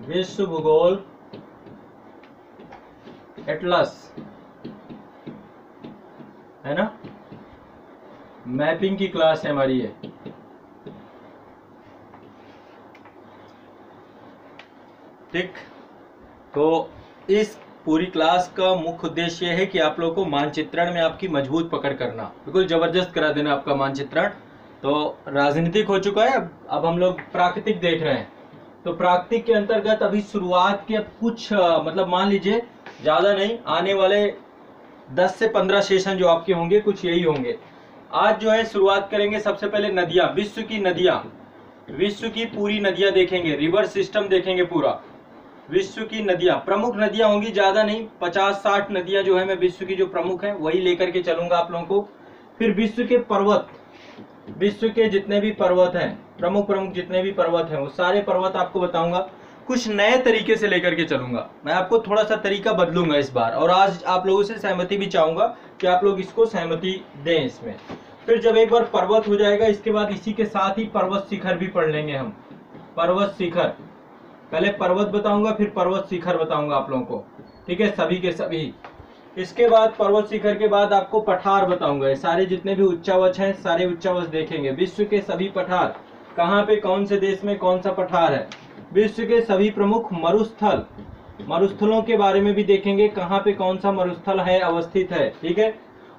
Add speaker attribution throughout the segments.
Speaker 1: विश्व भूगोल एटलस, है ना, मैपिंग की क्लास है हमारी ये। ठीक, तो इस पूरी क्लास का मुख्य उद्देश्य है कि आप लोगों को मानचित्रण में आपकी मजबूत पकड़ करना, बिल्कुल जबरदस्त करा देना आपका मानचित्रण। तो राजनीतिक हो चुका है, अब हम लोग प्राकृतिक देख रहे हैं। तो प्राकृतिक के अंतर्गत अभी शुरुआत के कुछ मतलब मान लीजिए ज्यादा नहीं, आने वाले 10 से 15 सेशन जो आपके होंगे कुछ यही होंगे। आज जो है शुरुआत करेंगे सबसे पहले नदियां, विश्व की नदियां, विश्व की पूरी नदियां देखेंगे, रिवर सिस्टम देखेंगे पूरा। विश्व की नदियां, प्रमुख नदियां होंगी, ज्यादा नहीं, 50-60 नदियां जो है मैं विश्व की जो प्रमुख है वही लेकर के चलूंगा आप लोगों को। फिर विश्व के पर्वत, विश्व के जितने भी पर्वत हैं, प्रमुख प्रमुख जितने भी पर्वत हैं वो सारे पर्वत आपको बताऊंगा। कुछ नए तरीके से लेकर के चलूंगा मैं, आपको थोड़ा सा तरीका बदलूंगा इस बार, और आज आप लोगों से सहमति भी चाहूंगा कि आप लोग इसको सहमति दें इसमें। फिर जब एक बार पर्वत हो जाएगा, इसके बाद इसी के साथ ही पर्वत शिखर भी पढ़ लेंगे हम। पर्वत शिखर, पहले पर्वत बताऊंगा फिर पर्वत शिखर बताऊंगा आप लोगों को, ठीक है, सभी के सभी। इसके बाद पर्वत शिखर के बाद आपको पठार बताऊंगा, ये सारे जितने भी उच्चावच हैं सारे उच्चावच देखेंगे। विश्व के सभी पठार, कहाँ पे कौन से देश में कौन सा पठार है। विश्व के सभी प्रमुख मरुस्थल, मरुस्थलों के बारे में भी देखेंगे, कहाँ पे कौन सा मरुस्थल है अवस्थित है, ठीक है।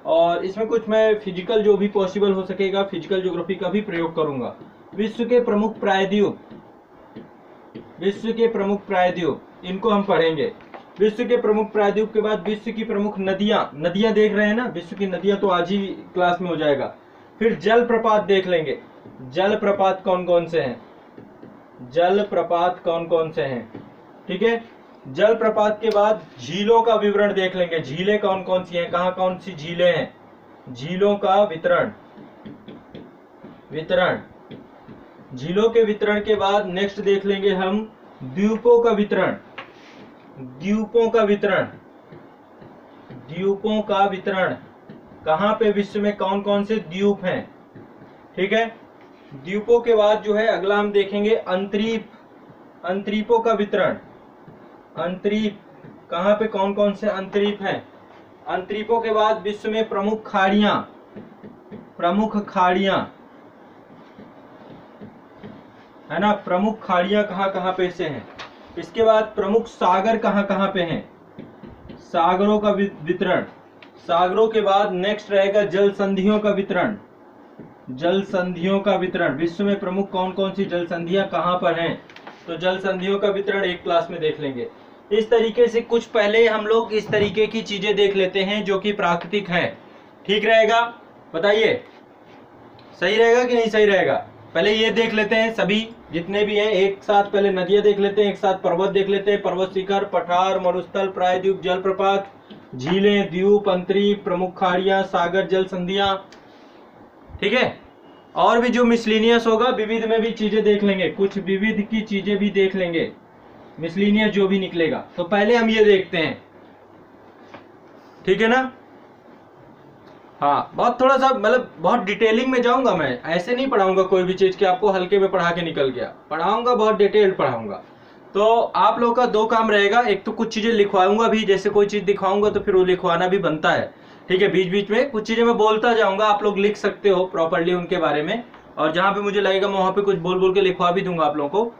Speaker 1: और इसमें कुछ मैं फिजिकल जो भी पॉसिबल हो सकेगा, फिजिकल ज्योग्राफी का भी प्रयोग करूंगा। विश्व के प्रमुख प्रायद्वीप, विश्व के प्रमुख प्रायद्वीप, इनको हम पढ़ेंगे। विश्व के प्रमुख प्रायद्वीप के बाद विश्व की प्रमुख नदियां, नदियां देख रहे हैं ना, विश्व की नदियां तो आज ही क्लास में हो जाएगा। फिर जल प्रपात देख लेंगे, जल प्रपात कौन कौन से हैं, जल प्रपात कौन कौन से हैं, ठीक है। जल प्रपात के बाद झीलों का विवरण देख लेंगे, झीलें कौन कौन सी हैं, कहाँ कौन सी झीलें हैं, झीलों का वितरण, वितरण। झीलों के वितरण के बाद नेक्स्ट देख लेंगे हम द्वीपों का वितरण, द्वीपों का वितरण, द्वीपों का वितरण, कहां पे विश्व में कौन कौन से द्वीप हैं, ठीक है। द्वीपों के बाद जो है अगला हम देखेंगे अंतरीप, अंतरीपों का वितरण, अंतरीप, कहां पे कौन कौन से अंतरीप हैं। अंतरीपों के बाद विश्व में प्रमुख खाड़ियां, प्रमुख खाड़ियां, है ना, प्रमुख खाड़ियां कहां कहां पे से हैं। इसके बाद प्रमुख सागर कहां कहां पे हैं, सागरों का वितरण। सागरों के बाद नेक्स्ट रहेगा जल संधियों का वितरण, जल संधियों का वितरण, विश्व में प्रमुख कौन कौन सी जल संधियां कहां पर हैं, तो जल संधियों का वितरण एक क्लास में देख लेंगे। इस तरीके से कुछ पहले हम लोग इस तरीके की चीजें देख लेते हैं जो कि प्राकृतिक है, ठीक रहेगा, बताइए सही रहेगा कि नहीं सही रहेगा। पहले ये देख लेते हैं सभी जितने भी हैं एक साथ, पहले नदियां देख लेते हैं, एक साथ पर्वत देख लेते हैं, पर्वत शिखर, पठार, मरुस्थल, प्रायद्वीप, जलप्रपात, झीलें, द्वीप, अंतरीप, प्रमुख खाड़ियां, सागर, जल संधियां, ठीक है। और भी जो मिसलिनियस होगा विविध में भी चीजें देख लेंगे, कुछ विविध की चीजें भी देख लेंगे, मिसलिनियस जो भी निकलेगा। तो पहले हम ये देखते हैं, ठीक है ना। हाँ, बहुत थोड़ा सा मतलब बहुत डिटेलिंग में जाऊंगा मैं, ऐसे नहीं पढ़ाऊंगा कोई भी चीज कि आपको हल्के में पढ़ा के निकल गया, पढ़ाऊंगा बहुत डिटेल्ड पढ़ाऊंगा। तो आप लोगों का दो काम रहेगा, एक तो कुछ चीजें लिखवाऊंगा भी, जैसे कोई चीज दिखाऊंगा तो फिर वो लिखवाना भी बनता है, ठीक है। बीच बीच में कुछ चीजें मैं बोलता जाऊंगा, आप लोग लिख सकते हो प्रॉपरली उनके बारे में, और जहां पे मुझे लगेगा मैं वहां पे कुछ बोल बोल के लिखवा भी दूंगा आप लोगों को।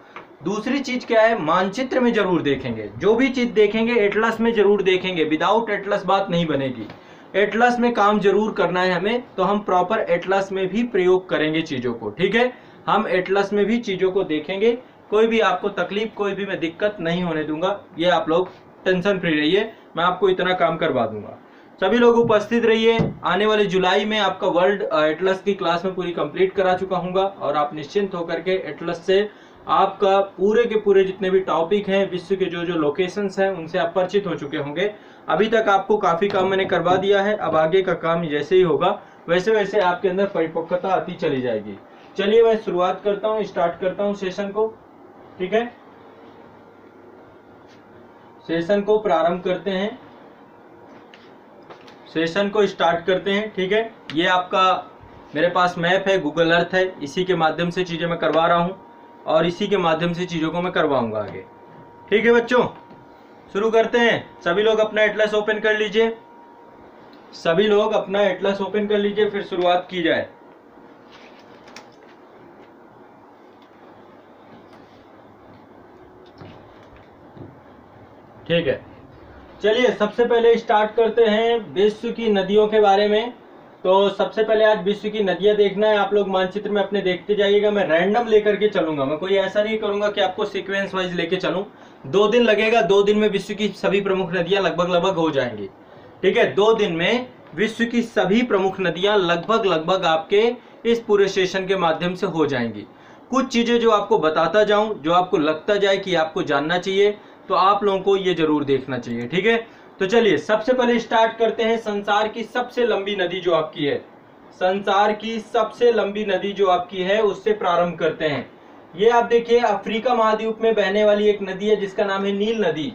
Speaker 1: दूसरी चीज क्या है, मानचित्र में जरूर देखेंगे, जो भी चीज देखेंगे एटलस में जरूर देखेंगे, विदाउट एटलस बात नहीं बनेगी। एटलस में काम जरूर करना है हमें, तो हम प्रॉपर एटलस में भी प्रयोग करेंगे चीजों को, ठीक है। हम एटलस में भी चीजों को देखेंगे, कोई भी आपको तकलीफ, कोई भी मैं दिक्कत नहीं होने दूंगा, ये आप लोग टेंशन फ्री रहिए, मैं आपको इतना काम करवा दूंगा। सभी लोग उपस्थित रहिए, आने वाले जुलाई में आपका वर्ल्ड एटलस की क्लास में पूरी कंप्लीट करा चुका हूँ, और आप निश्चिंत होकर के एटलस से आपका पूरे के पूरे जितने भी टॉपिक हैं, विश्व के जो जो लोकेशंस हैं उनसे आप परिचित हो चुके होंगे। अभी तक आपको काफी काम मैंने करवा दिया है, अब आगे का काम जैसे ही होगा वैसे वैसे आपके अंदर परिपक्वता आती चली जाएगी। चलिए मैं शुरुआत करता हूँ, स्टार्ट करता हूँ सेशन को, ठीक है। सेशन को प्रारंभ करते हैं, सेशन को स्टार्ट करते हैं, ठीक है। ये आपका मेरे पास मैप है, गूगल अर्थ है, इसी के माध्यम से चीजें मैं करवा रहा हूँ और इसी के माध्यम से चीजों को मैं करवाऊंगा आगे, ठीक है बच्चों, शुरू करते हैं। सभी लोग अपना एटलस ओपन कर लीजिए, सभी लोग अपना एटलस ओपन कर लीजिए, फिर शुरुआत की जाए। ठीक है, चलिए सबसे पहले स्टार्ट करते हैं विश्व की नदियों के बारे में। तो सबसे पहले आज विश्व की नदियां देखना है। आप लोग मानचित्र में अपने देखते जाइएगा, मैं रैंडम लेकर के चलूंगा, मैं कोई ऐसा नहीं करूंगा कि आपको सीक्वेंस वाइज लेके चलूं। 2 दिन लगेगा, 2 दिन में विश्व की सभी प्रमुख नदियां लगभग हो जाएंगी। ठीक है, 2 दिन में विश्व की सभी प्रमुख नदियां लगभग आपके इस पूरे सेशन के माध्यम से हो जाएंगी। कुछ चीजें जो आपको बताता जाऊं, जो आपको लगता जाए कि आपको जानना चाहिए, तो आप लोगों को ये जरूर देखना चाहिए। ठीक है, तो चलिए सबसे पहले स्टार्ट करते हैं। संसार की सबसे लंबी नदी जो आपकी है, संसार की सबसे लंबी नदी जो आपकी है, उससे प्रारंभ करते हैं। ये आप देखिए अफ्रीका महाद्वीप में बहने वाली एक नदी है जिसका नाम है नील नदी।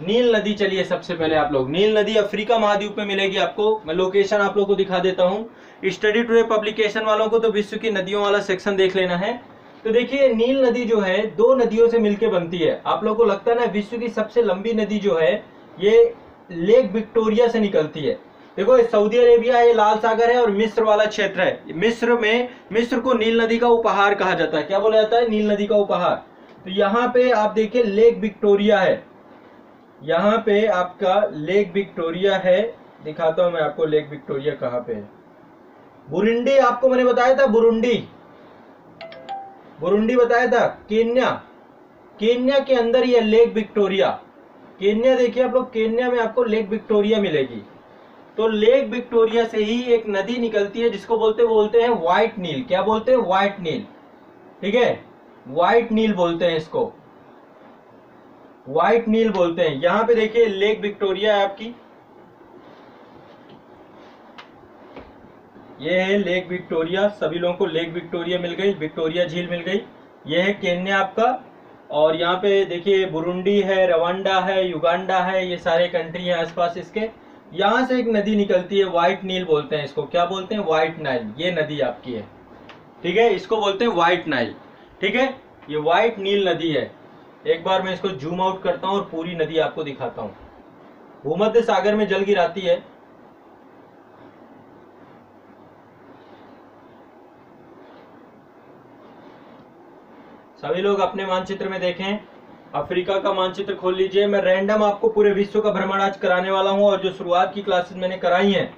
Speaker 1: नील नदी, चलिए सबसे पहले आप लोग, नील नदी अफ्रीका महाद्वीप में मिलेगी आपको। मैं लोकेशन आप लोग को दिखा देता हूँ। स्टडी टुडे पब्लिकेशन वालों को तो विश्व की नदियों वाला सेक्शन देख लेना है। तो देखिए नील नदी जो है 2 नदियों से मिलकर बनती है। आप लोगों को लगता है ना विश्व की सबसे लंबी नदी जो है ये लेक विक्टोरिया से निकलती है। देखो सऊदी अरेबिया, ये लाल सागर है और मिस्र वाला क्षेत्र है। मिस्र को नील नदी का उपहार कहा जाता है। क्या बोला जाता है? नील नदी का उपहार। तो यहाँ पे आप देखिए लेक विक्टोरिया है, यहाँ पे आपका लेक विक्टोरिया है। दिखाता हूं मैं आपको लेक विक्टोरिया कहाँ पे है। बुरुंडी, आपको मैंने बताया था बुरुंडी बताया था। केन्या के अंदर ये लेक विक्टोरिया, केन्या देखिए आप लोग, केन्या में आपको लेक विक्टोरिया मिलेगी। तो लेक विक्टोरिया से ही एक नदी निकलती है जिसको बोलते हैं व्हाइट नील। क्या बोलते हैं? व्हाइट नील। ठीक है, व्हाइट नील बोलते हैं इसको, व्हाइट नील बोलते हैं। यहां पे देखिए लेक विक्टोरिया है आपकी, ये है लेक विक्टोरिया। सभी लोगों को लेक विक्टोरिया मिल गई, विक्टोरिया झील मिल गई। ये है केन्या आपका, और यहाँ पे देखिए बुरुंडी है, रवांडा है, युगांडा है, ये सारे कंट्री हैं आसपास इसके। यहाँ से एक नदी निकलती है, व्हाइट नील बोलते हैं इसको। क्या बोलते हैं? White Nile. ये नदी आपकी है, ठीक है, इसको बोलते हैं व्हाइट नाइल। ठीक है, ये व्हाइट नील नदी है। एक बार मैं इसको जूम आउट करता हूँ और पूरी नदी आपको दिखाता हूँ। भूमध्य सागर में जल गिराती है। सभी लोग अपने मानचित्र में देखें, अफ्रीका का मानचित्र खोल लीजिए। मैं रैंडम आपको पूरे विश्व का भ्रमण आज कराने वाला हूं, और जो शुरुआत की क्लासेस मैंने कराई हैं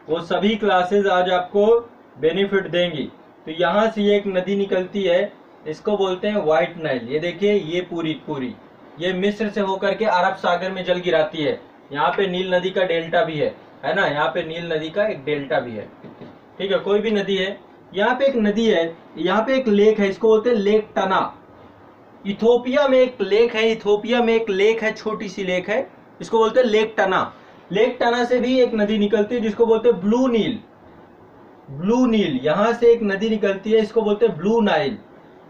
Speaker 1: वो सभी क्लासेस आज आपको बेनिफिट देंगी। तो यहाँ से एक नदी निकलती है, इसको बोलते हैं व्हाइट नाइल। ये देखिए ये पूरी ये मिस्र से होकर के अरब सागर में जल गिराती है। यहाँ पे नील नदी का डेल्टा भी है ना, यहाँ पे नील नदी का एक डेल्टा भी है। ठीक है, कोई भी नदी है। यहाँ पे एक नदी है, यहाँ पे एक लेक है, इसको बोलते हैं लेक टना। इथोपिया में एक लेक है, इथोपिया में एक लेक है, छोटी सी लेक है, इसको बोलते हैं लेक टना। लेक टना से भी एक नदी निकलती है जिसको बोलते हैं ब्लू नील। ब्लू नील, यहां से एक नदी निकलती है, इसको बोलते हैं ब्लू नाइल,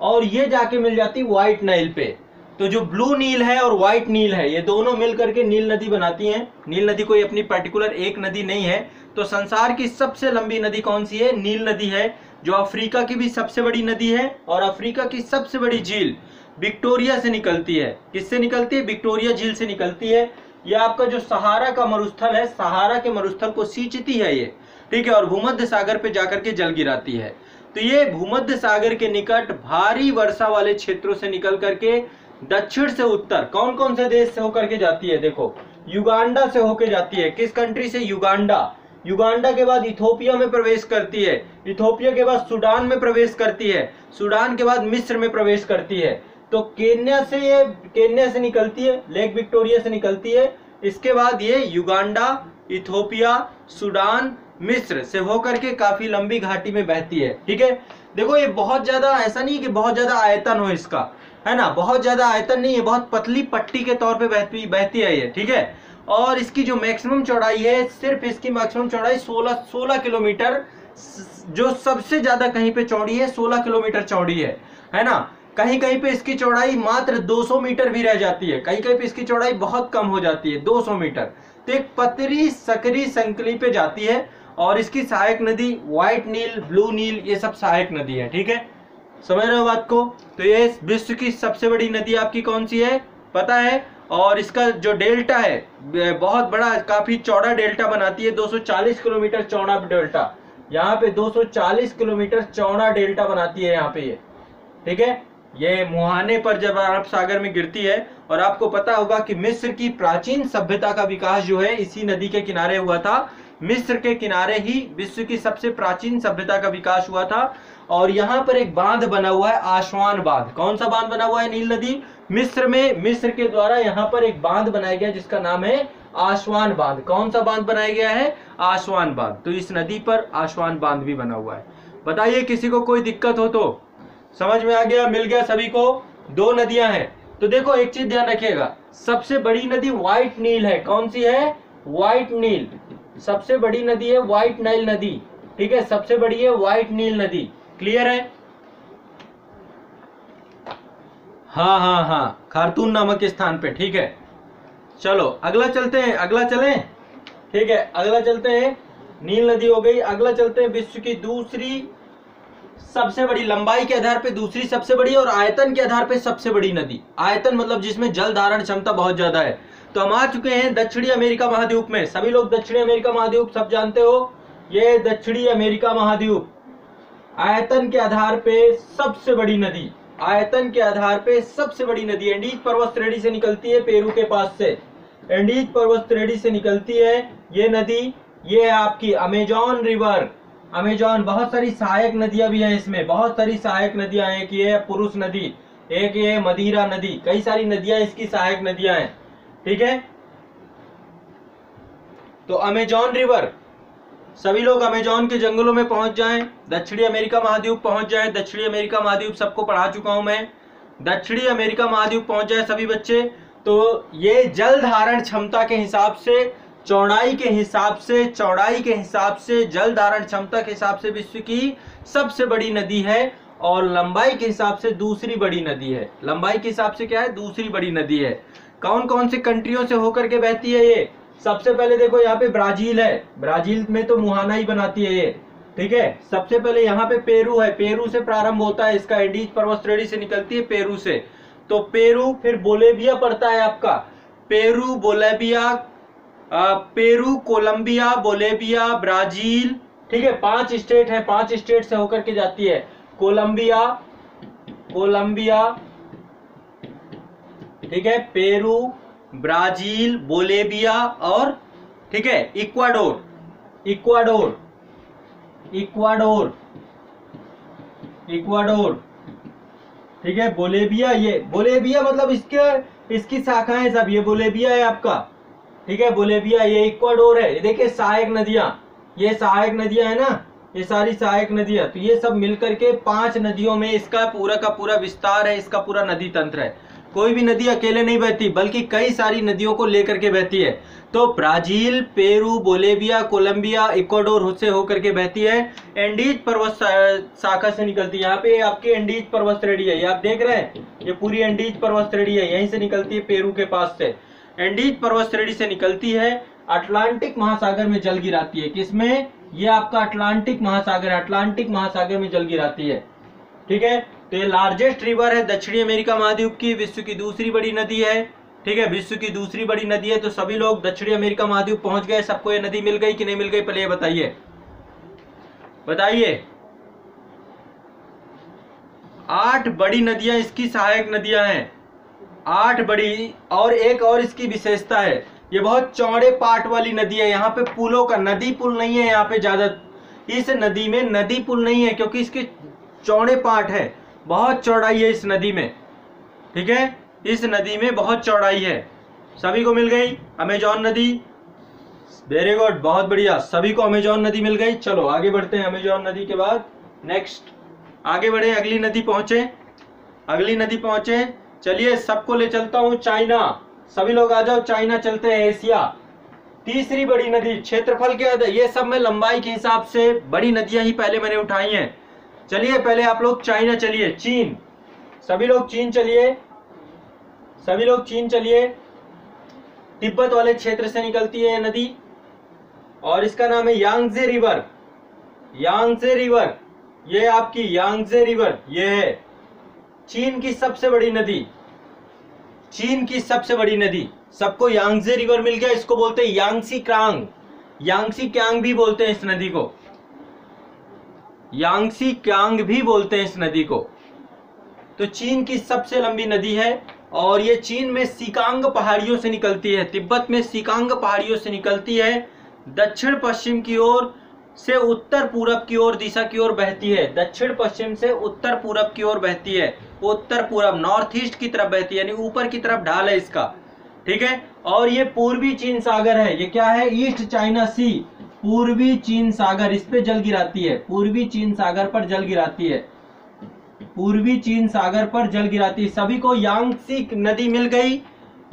Speaker 1: और ये जाके मिल जाती है व्हाइट नाइल पे। तो जो ब्लू नील है और व्हाइट नील है, ये दोनों मिल करके नील नदी बनाती हैं। नील नदी कोई अपनी पर्टिकुलर एक नदी नहीं है। तो संसार की सबसे लंबी नदी कौन सी है? नील नदी है, जो अफ्रीका की भी सबसे बड़ी नदी है, और अफ्रीका की सबसे बड़ी झील विक्टोरिया से निकलती है। किससे निकलती है? विक्टोरिया झील से निकलती है। यह आपका जो सहारा का मरुस्थल है, सहारा के मरुस्थल को सींचती है ये, ठीक है, और भूमध्य सागर पे जाकर के जल गिराती है। तो ये भूमध्य सागर के निकट भारी वर्षा वाले क्षेत्रों से निकल करके दक्षिण से उत्तर कौन कौन से देश से होकर के जाती है? देखो युगांडा से होकर जाती है। किस कंट्री से? युगांडा। युगांडा के बाद इथोपिया में प्रवेश करती है, इथोपिया के बाद सूडान में प्रवेश करती है, सूडान के बाद मिस्र में प्रवेश करती है। तो केन्या से निकलती है, लेक विक्टोरिया से निकलती है। इसके बाद ये युगांडा, इथोपिया, सूडान, मिस्र से होकर के काफी लंबी घाटी में बहती है। ठीक है, देखो ये बहुत ज्यादा, ऐसा नहीं कि बहुत ज्यादा आयतन हो इसका, है ना, बहुत ज्यादा आयतन नहीं है, बहुत पतली पट्टी के तौर पे बहती है ये। ठीक है, और इसकी जो मैक्सिमम चौड़ाई है, सिर्फ इसकी मैक्सिमम चौड़ाई 16 किलोमीटर, जो सबसे ज्यादा कहीं पे चौड़ी है 16 किलोमीटर चौड़ी है ना। कहीं कहीं पे इसकी चौड़ाई मात्र 200 मीटर भी रह जाती है, कहीं कहीं पे इसकी चौड़ाई बहुत कम हो जाती है, 200 मीटर। तो एक पतली सकरी संकली पे जाती है, और इसकी सहायक नदी व्हाइट नील, ब्लू नील, ये सब सहायक नदी है। ठीक है, समझ रहे हो बात को? तो ये विश्व की सबसे बड़ी नदी आपकी कौन सी है? पता है। और इसका जो डेल्टा है बहुत बड़ा, काफी चौड़ा डेल्टा बनाती है, 240 किलोमीटर चौड़ा डेल्टा, यहाँ पे 240 किलोमीटर चौड़ा डेल्टा बनाती है यहाँ पे ये, ठीक है। ये मुहाने पर जब अरब सागर में गिरती है। और आपको पता होगा कि मिस्र की प्राचीन सभ्यता का विकास जो है इसी नदी के किनारे हुआ था। मिस्र के किनारे ही विश्व की सबसे प्राचीन सभ्यता का विकास हुआ था। और यहाँ पर एक बांध बना हुआ है, आसवान बांध। कौन सा बांध बना हुआ है नील नदी मिस्र में? मिस्र के द्वारा यहाँ पर एक बांध बनाया गया जिसका नाम है आसवान बांध। कौन सा बांध बनाया गया है? आसवान बांध। तो इस नदी पर आसवान बांध भी बना हुआ है। बताइए किसी को कोई दिक्कत हो तो? समझ में आ गया? मिल गया सभी को? दो नदियां हैं। तो देखो एक चीज ध्यान रखिएगा, सबसे बड़ी नदी व्हाइट नील है। कौन सी है? व्हाइट नील। सबसे बड़ी नदी है व्हाइट नाइल नदी, ठीक है, सबसे बड़ी है व्हाइट नील नदी। क्लियर है? हाँ हाँ हाँ, खार्तून नामक स्थान पे, ठीक है। चलो अगला चलते हैं, अगला चलें, ठीक है, अगला चलते हैं। नील नदी हो गई, अगला चलते हैं विश्व की दूसरी सबसे बड़ी, लंबाई के आधार पे दूसरी सबसे बड़ी और आयतन के आधार पे सबसे बड़ी नदी। आयतन मतलब जिसमें जल धारण क्षमता बहुत ज्यादा है। तो हम आ चुके हैं दक्षिणी अमेरिका महाद्वीप में। सभी लोग दक्षिणी अमेरिका महाद्वीप सब जानते हो, ये दक्षिणी अमेरिका महाद्वीप आयतन के आधार पे सबसे बड़ी नदी, आयतन के आधार पे सबसे बड़ी नदी एंडीज पर्वत श्रेणी से निकलती है, पेरू के पास से एंडीज पर्वत श्रेणी से निकलती है ये नदी। ये है आपकी अमेजॉन रिवर। अमेजॉन, बहुत सारी सहायक नदियां भी हैं इसमें, बहुत सारी सहायक नदियां हैं। कि ये पुरुष नदी, एक ये मदिरा नदी, कई सारी नदियां इसकी सहायक नदियां हैं, ठीक है। तो अमेजॉन रिवर, सभी लोग अमेजॉन के जंगलों में पहुंच जाएं, दक्षिणी अमेरिका महाद्वीप पहुंच जाएं। दक्षिणी अमेरिका महाद्वीप सबको पढ़ा चुका हूं मैं। दक्षिणी अमेरिका महाद्वीप पहुंच जाए सभी बच्चे। तो ये जल धारण क्षमता के हिसाब से, चौड़ाई के हिसाब से, चौड़ाई के हिसाब से, जल धारण क्षमता के हिसाब से विश्व की सबसे बड़ी नदी है। और लंबाई के हिसाब से दूसरी बड़ी नदी है। लंबाई के हिसाब से क्या है? दूसरी बड़ी नदी है। कौन कौन से कंट्रियों से होकर के बहती है ये? सबसे पहले देखो यहाँ पे ब्राजील है, ब्राजील में तो मुहाना ही बनाती है ये, ठीक है। सबसे पहले यहाँ पे पेरू है, पेरू से प्रारंभ होता है इसका, एंडीज पर्वत श्रेणी से निकलती है पेरू से। तो पेरू, फिर बोलेविया पड़ता है आपका, Peru, Bolivia, Peru, Colombia, Bolivia, Brazil, ठीक है। 5 स्टेट है, 5 स्टेट से होकर के जाती है। कोलंबिया, कोलंबिया, ठीक है, पेरू, ब्राजील, बोलेविया और, ठीक है, इक्वाडोर, इक्वाडोर, इक्वाडोर, इक्वाडोर, ठीक है। बोलेविया, ये बोलेविया मतलब इसकी शाखाएं सब, ये बोलेविया है आपका, ठीक है, बोलेविया। ये इक्वाडोर है। ये देखिए सहायक नदियां, ये सहायक नदियां है ना, ये सारी सहायक नदियां। तो ये सब मिलकर के 5 नदियों में इसका पूरा का पूरा विस्तार है, इसका पूरा नदी तंत्र है। कोई भी नदी अकेले नहीं बहती, बल्कि कई सारी नदियों को लेकर के बहती है। तो Brazil, Peru, Bolivia, Colombia, Ecuador से होकर के बहती है। एंडीज पर्वत शाखा से निकलती है। यहाँ पे आपकी एंडीज पर्वत श्रेणी है, ये आप देख रहे हैं, ये पूरी एंडीज पर्वत श्रेणी है, यहीं से निकलती है पेरू के पास से। एंडीज पर्वत श्रेणी से निकलती है, अटलांटिक महासागर में जल गिराती है। किसमें? ये आपका अटलांटिक महासागर है, अटलांटिक महासागर में जल गिराती है, ठीक है। तो ये लार्जेस्ट रिवर है दक्षिणी अमेरिका महाद्वीप की, विश्व की दूसरी बड़ी नदी है, ठीक है, विश्व की दूसरी बड़ी नदी है। तो सभी लोग दक्षिणी अमेरिका महाद्वीप पहुंच गए, सबको ये नदी मिल गई कि नहीं मिल गई? पहले ये बताइए, बताइए। 8 बड़ी नदियां इसकी सहायक नदियां हैं, 8 बड़ी। और एक और इसकी विशेषता है, ये बहुत चौड़े पाट वाली नदी है। यहाँ पे पुलों का, नदी पुल नहीं है यहाँ पे ज्यादा, इस नदी में नदी पुल नहीं है, क्योंकि इसके चौड़े पाट है, बहुत चौड़ाई है इस नदी में, ठीक है, इस नदी में बहुत चौड़ाई है। सभी को मिल गई अमेजॉन नदी? वेरी गुड, बहुत बढ़िया, सभी को अमेजॉन नदी मिल गई। चलो आगे बढ़ते हैं। अमेजॉन नदी के बाद नेक्स्ट आगे बढ़े, अगली नदी पहुंचे, अगली नदी पहुंचे। चलिए सबको ले चलता हूं चाइना। सभी लोग आ जाओ, चाइना चलते हैं। एशिया तीसरी बड़ी नदी, क्षेत्रफल के, ये सब मैं लंबाई के हिसाब से बड़ी नदियां ही पहले मैंने उठाई हैं। चलिए पहले आप लोग चाइना चलिए, चीन, सभी लोग चीन चलिए, सभी लोग चीन चलिए। तिब्बत वाले क्षेत्र से निकलती है ये नदी और इसका नाम है यांगजे रिवर, यांगजे रिवर, ये आपकी यांगजे रिवर, ये है चीन की सबसे बड़ी नदी। चीन की सबसे बड़ी नदी, सबको यांगजे रिवर मिल गया, इसको बोलते हैं यांगसी क्यांग, यांगसी क्यांग भी बोलते हैं इस नदी को, यांगसी क्यांग भी बोलते हैं इस नदी को। तो चीन की सबसे लंबी नदी है और ये चीन में सिकांग पहाड़ियों से निकलती है, तिब्बत में सिकांग पहाड़ियों से निकलती है, दक्षिण पश्चिम की ओर से उत्तर पूरब की ओर दिशा की ओर बहती है, दक्षिण पश्चिम से उत्तर पूरब की ओर बहती है, उत्तर पूरब नॉर्थ ईस्ट की तरफ बहती है, यानी ऊपर की तरफ ढाल है इसका, ठीक है। और ये पूर्वी चीन सागर है, ये क्या है, ईस्ट चाइना सी, पूर्वी चीन सागर, इस पे जल गिराती है, पूर्वी चीन सागर पर जल गिराती है, पूर्वी चीन सागर पर जल गिराती है। सभी को यांगसी नदी मिल गई,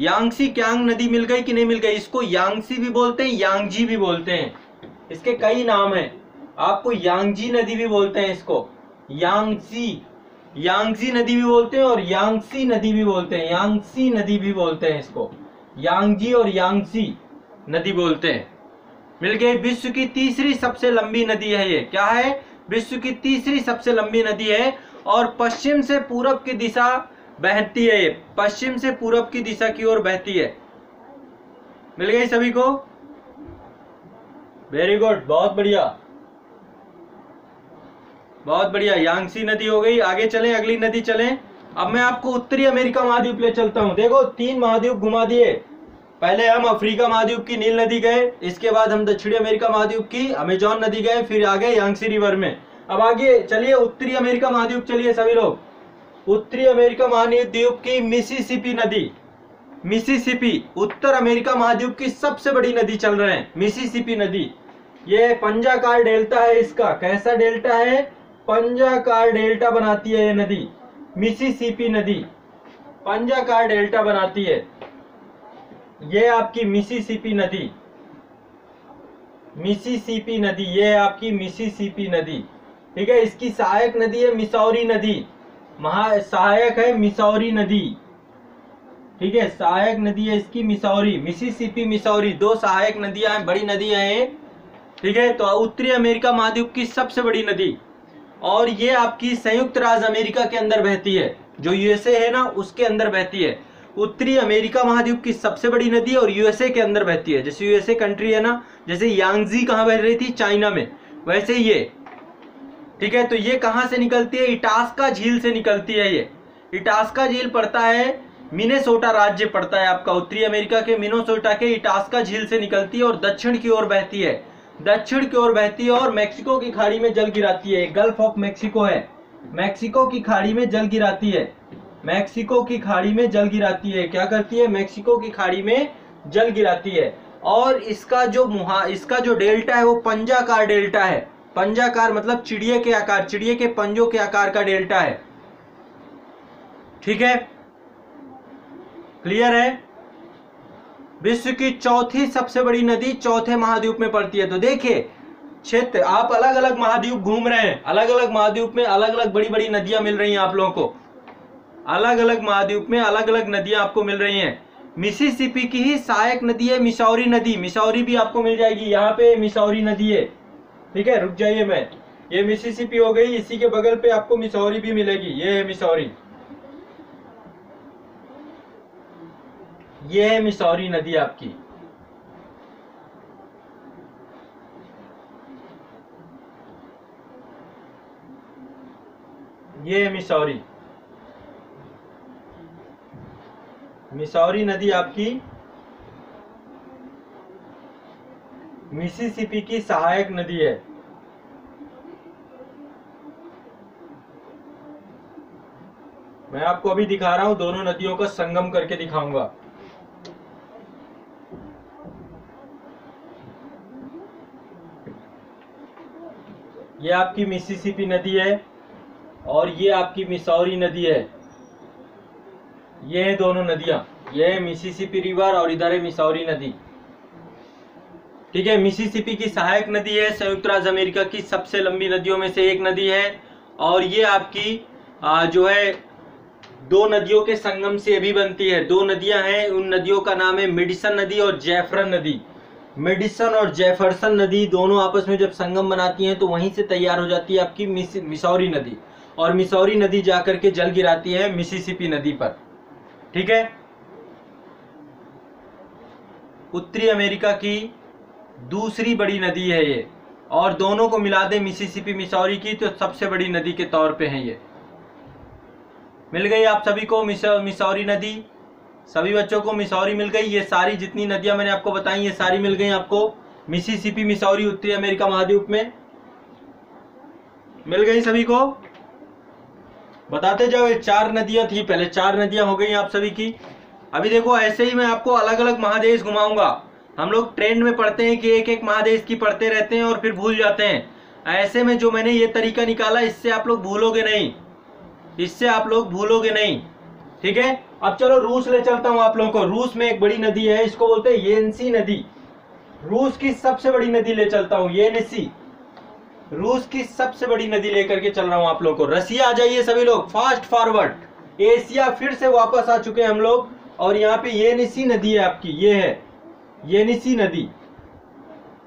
Speaker 1: यांगसी क्यांग नदी मिल गई कि नहीं मिल गई, इसको यांगसी भी बोलते हैं, यांगजी भी बोलते हैं, इसके कई नाम हैं, आपको यांगजी नदी भी बोलते हैं, इसको यांगसी, यांगजी नदी भी बोलते हैं और यांगसी नदी भी बोलते हैं, यांगसी नदी भी बोलते हैं, इसको यांगजी और यांगसी नदी बोलते हैं। मिल गई। विश्व की तीसरी सबसे लंबी नदी है ये, क्या है, विश्व की तीसरी सबसे लंबी नदी है और पश्चिम से पूरब की दिशा बहती है, ये पश्चिम से पूरब की दिशा की ओर बहती है। मिल गई सभी को, वेरी गुड, बहुत बढ़िया, बहुत बढ़िया। यांगसी नदी हो गई। आगे चलें, अगली नदी चलें। अब मैं आपको उत्तरी अमेरिका महाद्वीप ले चलता हूं। देखो 3 महाद्वीप घुमा दिए, पहले हम अफ्रीका महाद्वीप की नील नदी गए, इसके बाद हम दक्षिणी अमेरिका महाद्वीप की अमेजॉन नदी गए, फिर आगे यांगसी रिवर में। अब आगे चलिए उत्तरी अमेरिका महाद्वीप चलिए सभी लोग। उत्तरी अमेरिका महाद्वीप की मिसिसिपी नदी, मिसिसिपी उत्तर अमेरिका महाद्वीप की सबसे बड़ी नदी चल रहे हैं, मिसिसिपी नदी। ये पंजाकार डेल्टा है इसका, कैसा डेल्टा है, पंजाकार डेल्टा बनाती है ये नदी, मिसिसिपी नदी पंजाकार डेल्टा बनाती है। ये आपकी मिसिसिपी नदी, मिसिसिपी नदी, ये आपकी मिसिसिपी नदी, ठीक है। इसकी सहायक नदी है मिसौरी नदी, सहायक है मिसौरी नदी, ठीक है, सहायक नदी है इसकी मिसौरी, मिसिसिपी मिसौरी, 2 सहायक नदियां हैं, बड़ी नदियां हैं, ठीक है। तो उत्तरी अमेरिका महाद्वीप की सबसे बड़ी नदी, और ये आपकी संयुक्त राज्य अमेरिका के अंदर बहती है, जो यूएसए है ना उसके अंदर बहती है। उत्तरी अमेरिका महाद्वीप की सबसे बड़ी नदी और यूएसए के अंदर बहती है। जैसे यूएसए कंट्री है ना, जैसे यांगजी कहाँ बह रही थी, चाइना में, वैसे ये, ठीक है। तो ये कहाँ से निकलती है, इटास्का झील से निकलती है। ये इटास्का झील पड़ता है, मिनेसोटा राज्य पड़ता है आपका, उत्तरी अमेरिका के मिनेसोटा के इटास्का झील से निकलती है और दक्षिण की ओर बहती है, दक्षिण की ओर बहती है और मैक्सिको की खाड़ी में जल गिराती है। गल्फ ऑफ मैक्सिको है, मैक्सिको की खाड़ी में जल गिराती है, मैक्सिको की खाड़ी में जल गिराती है। क्या करती है, मैक्सिको की खाड़ी में जल गिराती है। और इसका जो डेल्टा है वो पंजाकार डेल्टा है, पंजाकार मतलब चिड़िए के आकार, चिड़िए के पंजों के आकार का डेल्टा है, ठीक है, क्लियर है। विश्व की चौथी सबसे बड़ी नदी चौथे महाद्वीप में पड़ती है। तो देखिए क्षेत्र, आप अलग अलग महाद्वीप घूम रहे हैं, अलग अलग महाद्वीप में अलग अलग बड़ी बड़ी नदियां मिल रही हैं आप लोगों को, अलग अलग महाद्वीप में अलग अलग नदियां आपको मिल रही हैं। मिसिसिपी की ही सहायक नदी है मिसौरी नदी, मिसौरी भी आपको मिल जाएगी, यहाँ पे मिसौरी नदी है, ठीक है। रुक जाइए, मैं ये मिसिसिपी हो गई, इसी के बगल पे आपको मिसौरी भी मिलेगी, ये है मिसौरी, ये है मिसौरी नदी आपकी, ये है मिसौरी, मिसौरी नदी आपकी मिसिसिपी की सहायक नदी है। मैं आपको अभी दिखा रहा हूं, दोनों नदियों का संगम करके दिखाऊंगा। ये आपकी मिसिसिपी नदी है और ये आपकी मिसौरी नदी है, ये है दोनों नदियां, ये है मिसिसिपी रिवर और इधर है मिसौरी नदी, ठीक है। मिसिसिपी की सहायक नदी है, संयुक्त राज्य अमेरिका की सबसे लंबी नदियों में से एक नदी है। और ये आपकी जो है 2 नदियों के संगम से भी बनती है। 2 नदियां हैं, उन नदियों का नाम है मेडिसन नदी और जेफरसन नदी। मेडिसन और जेफरसन नदी दोनों आपस में जब संगम बनाती हैं तो वहीं से तैयार हो जाती है आपकी मिसौरी नदी, और मिसौरी नदी जाकर के जल गिराती है मिसिसिपी नदी पर, ठीक है। उत्तरी अमेरिका की दूसरी बड़ी नदी है ये, और दोनों को मिला दे मिसिसिपी मिसौरी की तो सबसे बड़ी नदी के तौर पे है ये। मिल गई आप सभी को मिसौरी नदी, सभी बच्चों को मिसौरी मिल गई। ये सारी जितनी नदियां मैंने आपको बताई ये सारी मिल गई आपको मिसिसिपी मिसौरी उत्तरी अमेरिका महाद्वीप में मिल गई सभी को। बताते जाओ, ये 4 नदियां थी पहले, 4 नदियां हो गई आप सभी की। अभी देखो ऐसे ही मैं आपको अलग अलग महादेश घुमाऊंगा। हम लोग ट्रेंड में पढ़ते हैं कि एक एक महादेश की पढ़ते रहते हैं और फिर भूल जाते हैं। ऐसे में जो मैंने ये तरीका निकाला इससे आप लोग भूलोगे नहीं, इससे आप लोग भूलोगे नहीं, ठीक है। अब चलो रूस ले चलता हूं आप लोगों को। रूस में एक बड़ी नदी है, इसको बोलते हैं येनिसी नदी। रूस की सबसे बड़ी नदी ले चलता हूं, येनिसी। रूस की सबसे बड़ी नदी लेकर के चल रहा हूं आप लोगों को। रसिया आ जाइए सभी लोग, फास्ट फॉरवर्ड। एशिया फिर से वापस आ चुके हैं हम लोग, और यहाँ पे येनिसी नदी है आपकी, ये है येनिसी नदी,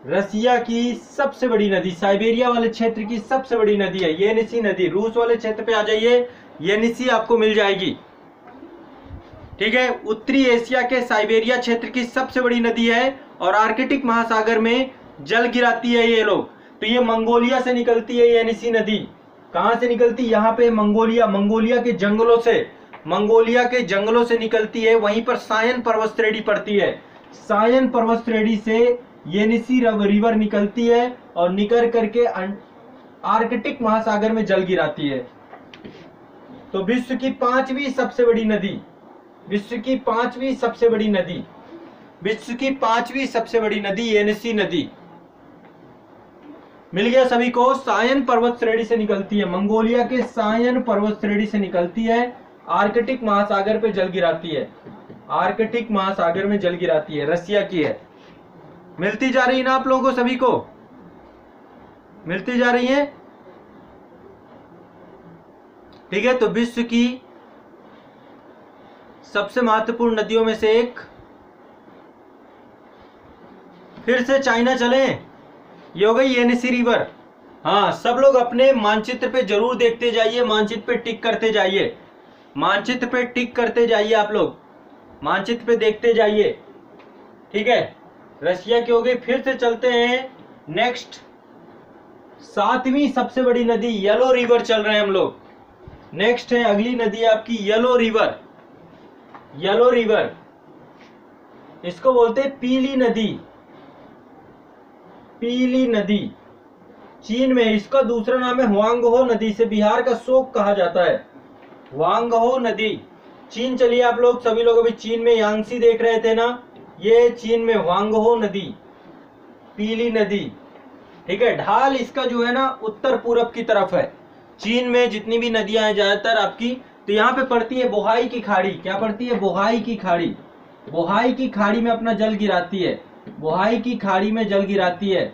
Speaker 1: रसिया की सबसे बड़ी नदी, साइबेरिया वाले क्षेत्र की सबसे बड़ी नदी है येनिसी नदी। रूस वाले क्षेत्र पे आ जाइए, येनिसी आपको मिल जाएगी, ठीक है। उत्तरी एशिया के साइबेरिया क्षेत्र की सबसे बड़ी नदी है और आर्कटिक महासागर में जल गिराती है ये लोग। तो ये मंगोलिया से निकलती है येनिसी नदी। कहां से निकलती है? यहाँ पे मंगोलिया के जंगलों से, मंगोलिया के जंगलों से निकलती है। वहीं पर सायन पर्वत श्रेणी पड़ती है, सायन पर्वत श्रेणी से येनिसी रिवर निकलती है और निकल करके आर्कटिक महासागर में जल गिराती है। तो विश्व की 5वीं सबसे बड़ी नदी, विश्व की 5वीं सबसे बड़ी नदी, विश्व की 5वीं सबसे बड़ी नदी येनिसी नदी। मिल गया सभी को। सायन पर्वत श्रेणी से निकलती है, मंगोलिया के सायन पर्वत श्रेणी से निकलती है, आर्कटिक महासागर पे जल गिराती है, आर्कटिक महासागर में जल गिराती है, रसिया की है। मिलती जा रही है ना आप लोगों को सभी को? मिलती जा रही है, ठीक है। तो विश्व की सबसे महत्वपूर्ण नदियों में से एक, फिर से चाइना चलें, ये हो गई येनिसी रिवर। हाँ, सब लोग अपने मानचित्र पे जरूर देखते जाइए, मानचित्र पे टिक करते जाइए, मानचित्र पे टिक करते जाइए, आप लोग मानचित्र पे देखते जाइए, ठीक है। रशिया की हो गई। फिर से चलते हैं नेक्स्ट, 7वीं सबसे बड़ी नदी येलो रिवर चल रहे हैं हम लोग। नेक्स्ट है अगली नदी आपकी येलो रिवर, येलो रिवर, इसको बोलते हैं पीली नदी, पीली नदी। चीन में इसका दूसरा नाम है हुआंगहो नदी, से बिहार का शोक कहा जाता है, हुआंगहो नदी। चीन चलिए आप लोग, सभी लोग अभी चीन में यांगसी देख रहे थे ना, ये चीन में हुआंगहो नदी, पीली नदी, ठीक है। ढाल इसका जो है ना उत्तर पूरब की तरफ है। चीन में जितनी भी नदियां हैं ज्यादातर आपकी, तो यहाँ पे पड़ती है बोहाई की खाड़ी। क्या पड़ती है? बोहाई की खाड़ी। बोहाई की खाड़ी में अपना जल गिराती है, बोहाई की खाड़ी में जल गिराती है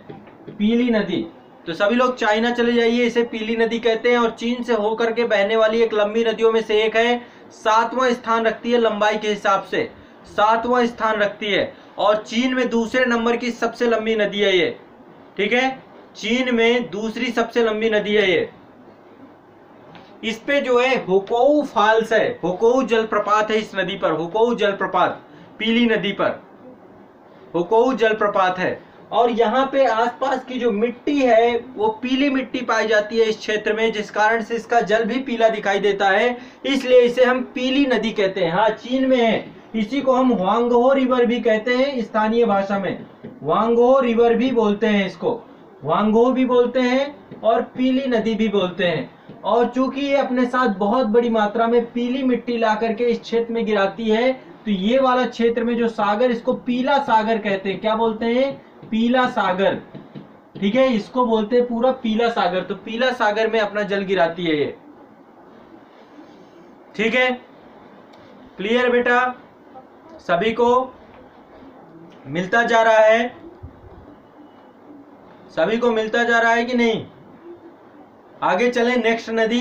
Speaker 1: पीली नदी। तो सभी लोग चाइना चले जाइए, इसे पीली नदी कहते हैं, और चीन से होकर के बहने वाली एक लंबी नदियों में से एक है। 7वां स्थान रखती है लंबाई के हिसाब से, 7वां स्थान रखती है, और चीन में दूसरे नंबर की सबसे लंबी नदी है ये, ठीक है। चीन में दूसरी सबसे लंबी नदी है ये। इस पे जो है हुकोउ फॉल्स है, हुकोउ जलप्रपात है इस नदी पर, हुकोउ जलप्रपात, पीली नदी पर हुकोउ जलप्रपात है। और यहाँ पे आसपास की जो मिट्टी है वो पीली मिट्टी पाई जाती है इस क्षेत्र में, जिस कारण से इसका जल भी पीला दिखाई देता है, इसलिए इसे हम पीली नदी कहते हैं। हाँ, चीन में है, इसी को हम हुआंगहो रिवर भी कहते हैं स्थानीय भाषा में, हुआंगहो रिवर भी बोलते हैं इसको, हुआंगहो भी बोलते हैं और पीली नदी भी बोलते हैं। और चूंकि ये अपने साथ बहुत बड़ी मात्रा में पीली मिट्टी ला करके इस क्षेत्र में गिराती है, तो ये वाला क्षेत्र में जो सागर, इसको पीला सागर कहते हैं। क्या बोलते हैं? पीला सागर, ठीक है, इसको बोलते हैं पूरा पीला सागर। तो पीला सागर में अपना जल गिराती है ये, ठीक है। क्लियर बेटा? सभी को मिलता जा रहा है? सभी को मिलता जा रहा है कि नहीं? आगे चलें नेक्स्ट नदी।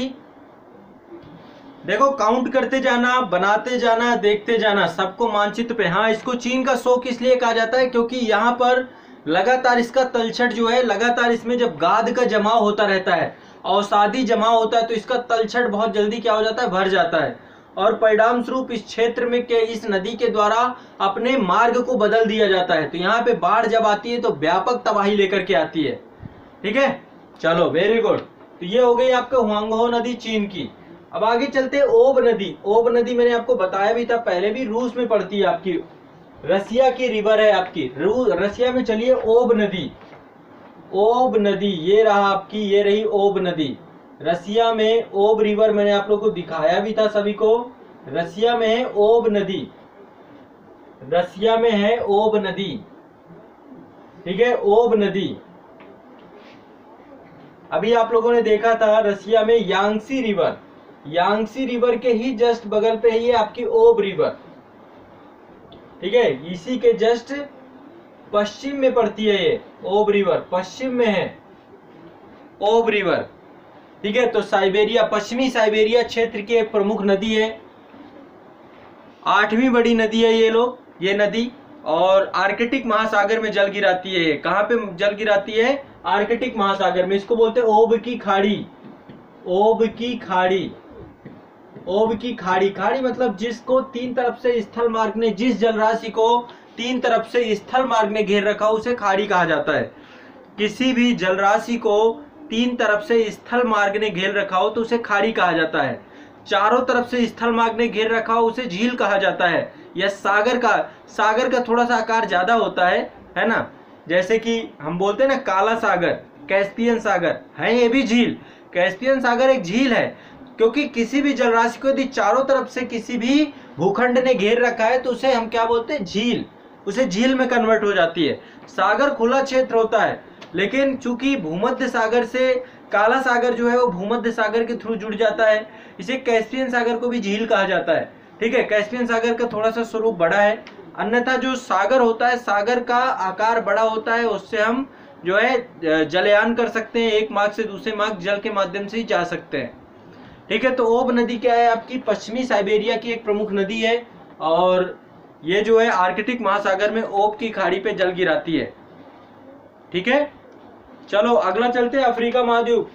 Speaker 1: देखो, काउंट करते जाना, बनाते जाना, देखते जाना, सबको मानचित्र पे। हाँ, इसको चीन का शोक इसलिए कहा जाता है क्योंकि यहाँ पर लगातार इसका तलछट जो है, लगातार इसमें जब गाद का जमाव होता रहता है, औषधि जमाव होता है, तो इसका तलछट बहुत जल्दी क्या हो जाता है? भर जाता है। और परिणाम स्वरूप इस क्षेत्र में के इस नदी के द्वारा अपने मार्ग को बदल दिया जाता है। तो यहाँ पे बाढ़ जब आती है तो व्यापक तबाही लेकर के आती है। ठीक है, चलो वेरी गुड। तो ये हो गई आपके हुआंगहो नदी चीन की। अब आगे चलते हैं ओब नदी। ओब नदी मैंने आपको बताया भी था पहले भी, रूस में पड़ती है आपकी, रसिया की रिवर है आपकी, रसिया में। चलिए ओब नदी, ओब नदी ये रहा आपकी, ये रही ओब नदी। रसिया में ओब रिवर मैंने आप लोगों को दिखाया भी था सभी को। रसिया में है ओब नदी, रसिया में है ओब नदी। ठीक है, ओब नदी। अभी आप लोगों ने देखा था रसिया में यांगसी रिवर, यांगसी रिवर के ही जस्ट बगल पे है ये आपकी ओब रिवर। ठीक है, इसी के जस्ट पश्चिम में पड़ती है ये ओब रिवर, पश्चिम में है ओब रिवर। ठीक है, तो साइबेरिया, पश्चिमी साइबेरिया क्षेत्र की एक प्रमुख नदी है, 8वीं बड़ी नदी है ये नदी, और आर्कटिक महासागर में जल गिराती है। कहां पे जल गिराती है? आर्कटिक महासागर में। इसको बोलते हैं ओब की खाड़ी, ओब की खाड़ी, ओब की खाड़ी। खाड़ी मतलब जिसको तीन तरफ से स्थल मार्ग ने, जिस जलराशि को तीन तरफ से स्थल मार्ग ने घेर रखा उसे खाड़ी कहा जाता है। किसी भी जलराशि को तीन तरफ से स्थल मार्ग ने घेर रखा हो तो उसे खाड़ी कहा जाता है। चारों तरफ से स्थल मार्ग ने घेर रखा हो उसे झील कहा जाता है। या सागर का थोड़ा सा आकार ज्यादा होता है ना, जैसे कि हम बोलते हैं ना काला सागर, कैस्पियन सागर है, ये भी झील। कैस्पियन सागर एक झील है, क्योंकि किसी भी जलराशि को यदि चारों तरफ से किसी भी भूखंड ने घेर रखा है तो उसे हम क्या बोलते हैं? झील। उसे झील में कन्वर्ट हो जाती है। सागर खुला क्षेत्र होता है, लेकिन चूंकि भूमध्य सागर से काला सागर जो है वो भूमध्य सागर के थ्रू जुड़ जाता है, इसे कैस्पियन सागर को भी झील कहा जाता है। ठीक है, कैस्पियन सागर का थोड़ा सा स्वरूप बड़ा है, अन्यथा जो सागर होता है सागर का आकार बड़ा होता है, उससे हम जो है जलयान कर सकते हैं, एक मार्ग से दूसरे मार्ग जल के माध्यम से ही जा सकते हैं। ठीक है, तो ओब नदी क्या है? आपकी पश्चिमी साइबेरिया की एक प्रमुख नदी है, और ये जो है आर्कटिक महासागर में ओब की खाड़ी पे जल गिराती है। ठीक है, चलो अगला चलते हैं अफ्रीका महाद्वीप।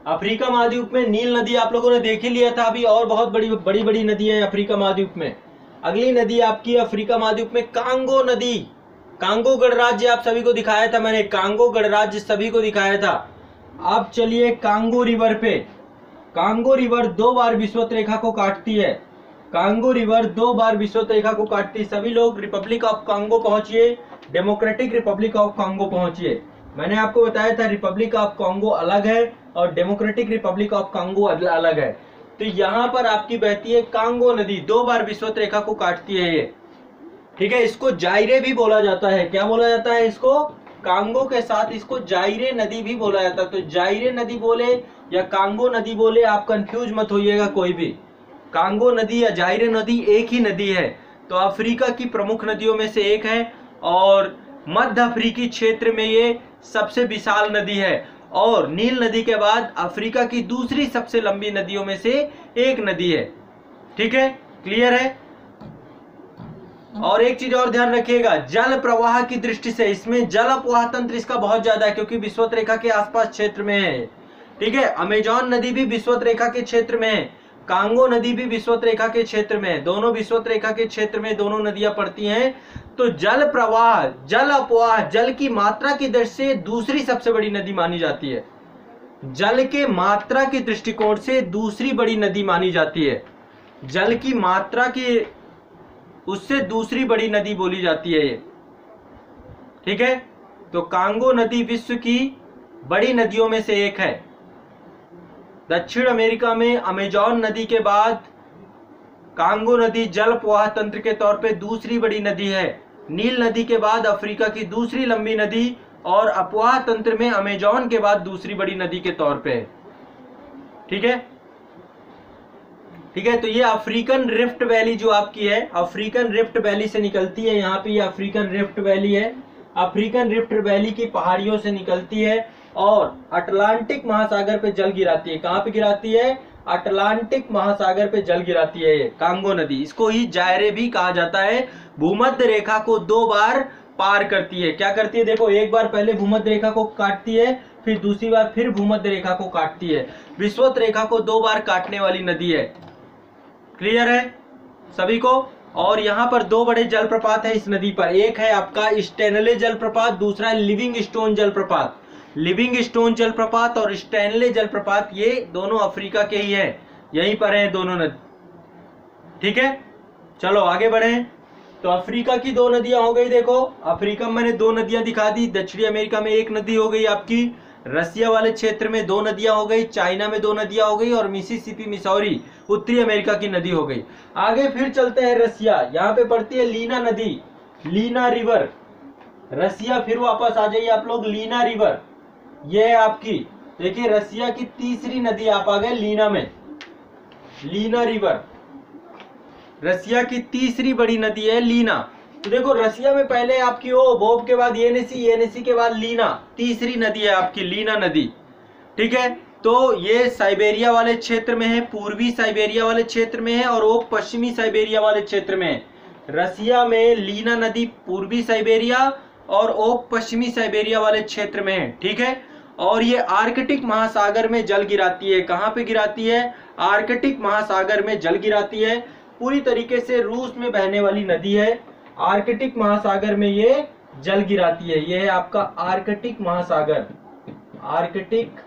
Speaker 1: अफ्रीका महाद्वीप में नील नदी आप लोगों ने देख ही लिया था अभी, और बहुत बड़ी बड़ी नदी है अफ्रीका महाद्वीप में। अगली नदी आपकी अफ्रीका महाद्वीप में कांगो नदी। कांगो गणराज्य आप सभी को दिखाया था मैंने, कांगो गणराज्य सभी को दिखाया था। अब चलिए कांगो रिवर पे। कांगो रिवर 2 बार विषुवत रेखा को काटती है। कांगो रिवर 2 बार विषुवत रेखा को काटती। सभी लोग रिपब्लिक ऑफ कांगो पहुंचिए, डेमोक्रेटिक रिपब्लिक ऑफ कांगो पहुंचिए। मैंने आपको बताया था रिपब्लिक ऑफ कांगो अलग है और डेमोक्रेटिक रिपब्लिक ऑफ कांगो अलग है। तो यहाँ पर आपकी बहती है कांगो नदी, 2 बार विषुवत रेखा को काटती है ये। ठीक है, इसको जायरे भी बोला जाता है। क्या बोला जाता है इसको? कांगो के साथ इसको जायरे नदी भी बोला जाता है। तो जायरे नदी बोले या कांगो नदी बोले, आप कंफ्यूज मत होइएगा कोई भी। कांगो नदी या जायरे नदी एक ही नदी है। तो अफ्रीका की प्रमुख नदियों में से एक है, और मध्य अफ्रीकी क्षेत्र में ये सबसे विशाल नदी है, और नील नदी के बाद अफ्रीका की दूसरी सबसे लंबी नदियों में से एक नदी है। ठीक है, क्लियर है? और एक चीज और ध्यान रखिएगा, जल प्रवाह की दृष्टि से इसमें जल अपवाह तंत्र इसका बहुत ज्यादा है, क्योंकि विषुवत रेखा के आसपास क्षेत्र में है। ठीक है, अमेजॉन नदी भी विषुवत रेखा के क्षेत्र में है, कांगो नदी भी विषुवत रेखा के क्षेत्र में है, दोनों विषुवत रेखा के क्षेत्र में दोनों नदियां पड़ती हैं। तो जल प्रवाह, जल अपवाह, जल की मात्रा की दृष्टि से दूसरी सबसे बड़ी नदी मानी जाती है। जल के मात्रा के दृष्टिकोण से दूसरी बड़ी नदी मानी जाती है। जल की मात्रा की उससे दूसरी बड़ी नदी बोली जाती है ये। ठीक है, तो कांगो नदी विश्व की बड़ी नदियों में से एक है। दक्षिण अमेरिका में अमेजॉन नदी के बाद कांगो नदी जल प्रवाह तंत्र के तौर पे दूसरी बड़ी नदी है। नील नदी के बाद अफ्रीका की दूसरी लंबी नदी, और अपवाह तंत्र में अमेजॉन के बाद दूसरी बड़ी नदी के तौर पे है। ठीक है, ठीक है, तो ये अफ्रीकन रिफ्ट वैली जो आपकी है, अफ्रीकन रिफ्ट वैली से निकलती है। यहाँ पे ये अफ्रीकन रिफ्ट वैली है, अफ्रीकन रिफ्ट वैली की पहाड़ियों से निकलती है और अटलांटिक महासागर पे जल गिराती है। कहाँ पे गिराती है? अटलांटिक महासागर पे जल गिराती है ये कांगो नदी। इसको ही जायरे भी कहा जाता है। भूमध्य रेखा को 2 बार पार करती है। क्या करती है? देखो, एक बार पहले भूमध्य रेखा को काटती है, फिर दूसरी बार फिर भूमध्य रेखा को काटती है। विषुवत रेखा को 2 बार काटने वाली नदी है। क्लियर है सभी को। और यहाँ पर दो बड़े जलप्रपात है इस नदी पर, एक है आपका स्टैनले जलप्रपात, दूसरा है लिविंग स्टोन जलप्रपात। लिविंग स्टोन जलप्रपात और स्टैनले जलप्रपात ये दोनों अफ्रीका के ही हैं, यहीं पर है दोनों नदी। ठीक है, चलो आगे बढ़े। तो अफ्रीका की दो नदियां हो गई, देखो अफ्रीका में मैंने दो नदियां दिखा दी, दक्षिणी अमेरिका में एक नदी हो गई आपकी, रसिया वाले क्षेत्र में दो नदियां हो गई, चाइना में दो नदियां हो गई, और मिसिसिपी मिसौरी उत्तरी अमेरिका की नदी हो गई। आगे फिर चलते हैं रसिया, यहाँ पे पड़ती है लीना नदी, लीना रिवर। रसिया फिर वापस आ जाइए आप लोग, लीना रिवर ये है आपकी, देखिए रसिया की तीसरी नदी आप आ गए लीना में, लीना रिवर रसिया की तीसरी बड़ी नदी है लीना। तो देखो रसिया में पहले आपकी ओब के बाद येनिसी के बाद लीना, तीसरी नदी है आपकी लीना नदी। ठीक है, तो ये साइबेरिया वाले क्षेत्र में है, पूर्वी साइबेरिया वाले क्षेत्र में है, और ओब पश्चिमी साइबेरिया वाले क्षेत्र में है। रसिया में लीना नदी पूर्वी साइबेरिया और ओब पश्चिमी साइबेरिया वाले क्षेत्र में है। ठीक है, और ये आर्कटिक महासागर में जल गिराती है। कहाँ पे गिराती है? आर्कटिक महासागर में जल गिराती है। पूरी तरीके से रूस में बहने वाली नदी है, आर्कटिक महासागर में ये जल गिराती है। ये है आपका आर्कटिक महासागर, आर्कटिक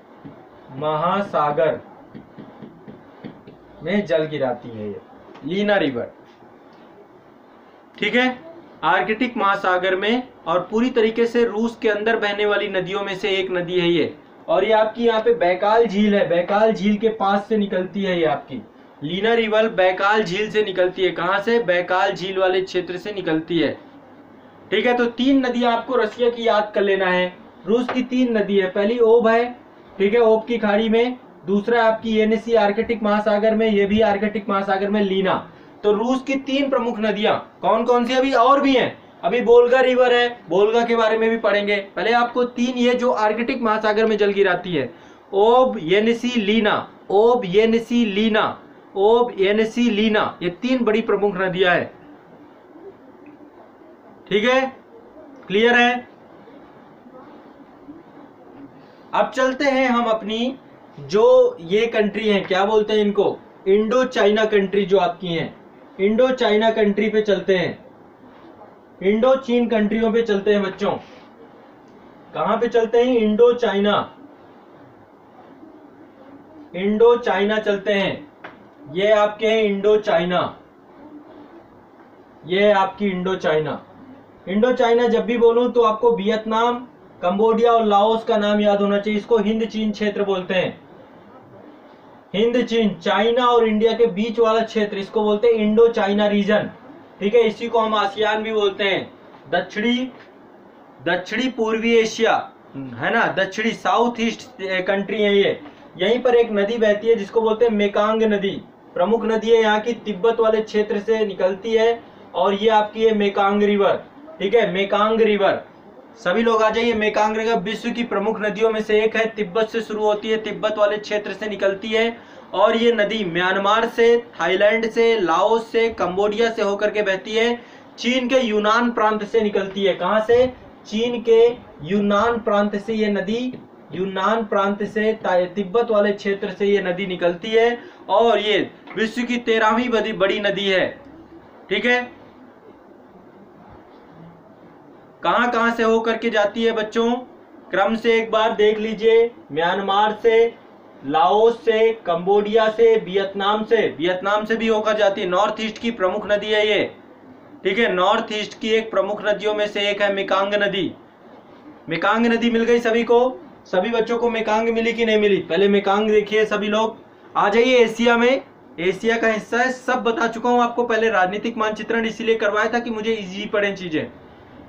Speaker 1: महासागर में जल गिराती है ये लीना रिवर। ठीक है, आर्कटिक महासागर में, और पूरी तरीके से रूस के अंदर बहने वाली नदियों में से एक नदी है ये। और ये आपकी यहाँ पे बैकाल झील है, बैकाल झील के पास से निकलती है ये आपकी लीना रिवर, बैकाल झील से निकलती है। कहां से? बैकाल झील वाले क्षेत्र से निकलती है। ठीक है, तो तीन नदियां आपको रसिया की याद कर लेना है। रूस की तीन नदी है, पहली ओब है, ठीक है, ओब की खाड़ी में, दूसरा आपकी येनिसी आर्कटिक महासागर में, ये भी आर्कटिक महासागर में लीना। तो रूस की तीन प्रमुख नदियां कौन कौन सी? अभी और भी हैं, अभी बोल्गा रिवर है, बोल्गा के बारे में भी पढ़ेंगे। पहले आपको तीन ये जो आर्कटिक महासागर में जल गिराती है, ओब येनिसी लीना, ओब येनिसी लीना, ओब येनिसी लीना, ये तीन बड़ी प्रमुख नदियां हैं। ठीक है, क्लियर है। अब चलते हैं हम अपनी जो ये कंट्री है, क्या बोलते हैं इनको? इंडो चाइना कंट्री जो आपकी हैं, इंडो चाइना कंट्री पे चलते हैं, इंडो चीन कंट्रियों पे चलते हैं बच्चों। कहां पे चलते हैं? इंडो चाइना, इंडो चाइना चलते हैं। ये आपके हैं इंडो चाइना, ये आपकी इंडो चाइना। इंडो चाइना जब भी बोलूं तो आपको वियतनाम, कंबोडिया और लाओस का नाम याद होना चाहिए। इसको हिंद चीन क्षेत्र बोलते हैं, हिंद चीन, चाइना और इंडिया के बीच वाला क्षेत्र, इसको बोलते हैं इंडो चाइना रीजन। ठीक है, इसी को हम आसियान भी बोलते हैं। दक्षिणी पूर्वी एशिया है ना, दक्षिणी साउथ ईस्ट कंट्री है ये। यहीं पर एक नदी बहती है जिसको बोलते हैं मेकांग नदी, प्रमुख नदी है यहाँ की, तिब्बत वाले क्षेत्र से निकलती है, और ये आपकी है मेकांग रिवर। ठीक है, मेकांग रिवर, सभी लोग आ जाइए। मेकांग रिवर विश्व की प्रमुख नदियों में से एक है, तिब्बत से शुरू होती है, तिब्बत वाले क्षेत्र से निकलती है, और ये नदी म्यांमार से, थाईलैंड से, लाओस से, कंबोडिया से होकर के बहती है, चीन के यूनान प्रांत से निकलती है। कहां से? चीन के यूनान प्रांत से ये नदी, यूनान प्रांत से, तिब्बत वाले क्षेत्र से ये नदी निकलती है, और ये विश्व की 13वीं बड़ी नदी है। ठीक है, कहां कहां से होकर के जाती है बच्चों? क्रम से एक बार देख लीजिए, म्यांमार से, लाओस से, कंबोडिया से, वियतनाम से भी होकर जाती है। नॉर्थ ईस्ट की प्रमुख नदी है ये। ठीक है, नॉर्थ ईस्ट की एक प्रमुख नदियों में से एक है मेकांग नदी। मेकांग नदी मिल गई सभी को? सभी बच्चों को मेकांग मिली कि नहीं मिली? पहले मेकांग देखिए सभी लोग। आ जाइए एशिया में, एशिया का हिस्सा है, सब बता चुका हूं आपको। पहले राजनीतिक मानचित्रण इसीलिए करवाया था कि मुझे इजी पड़े चीजें।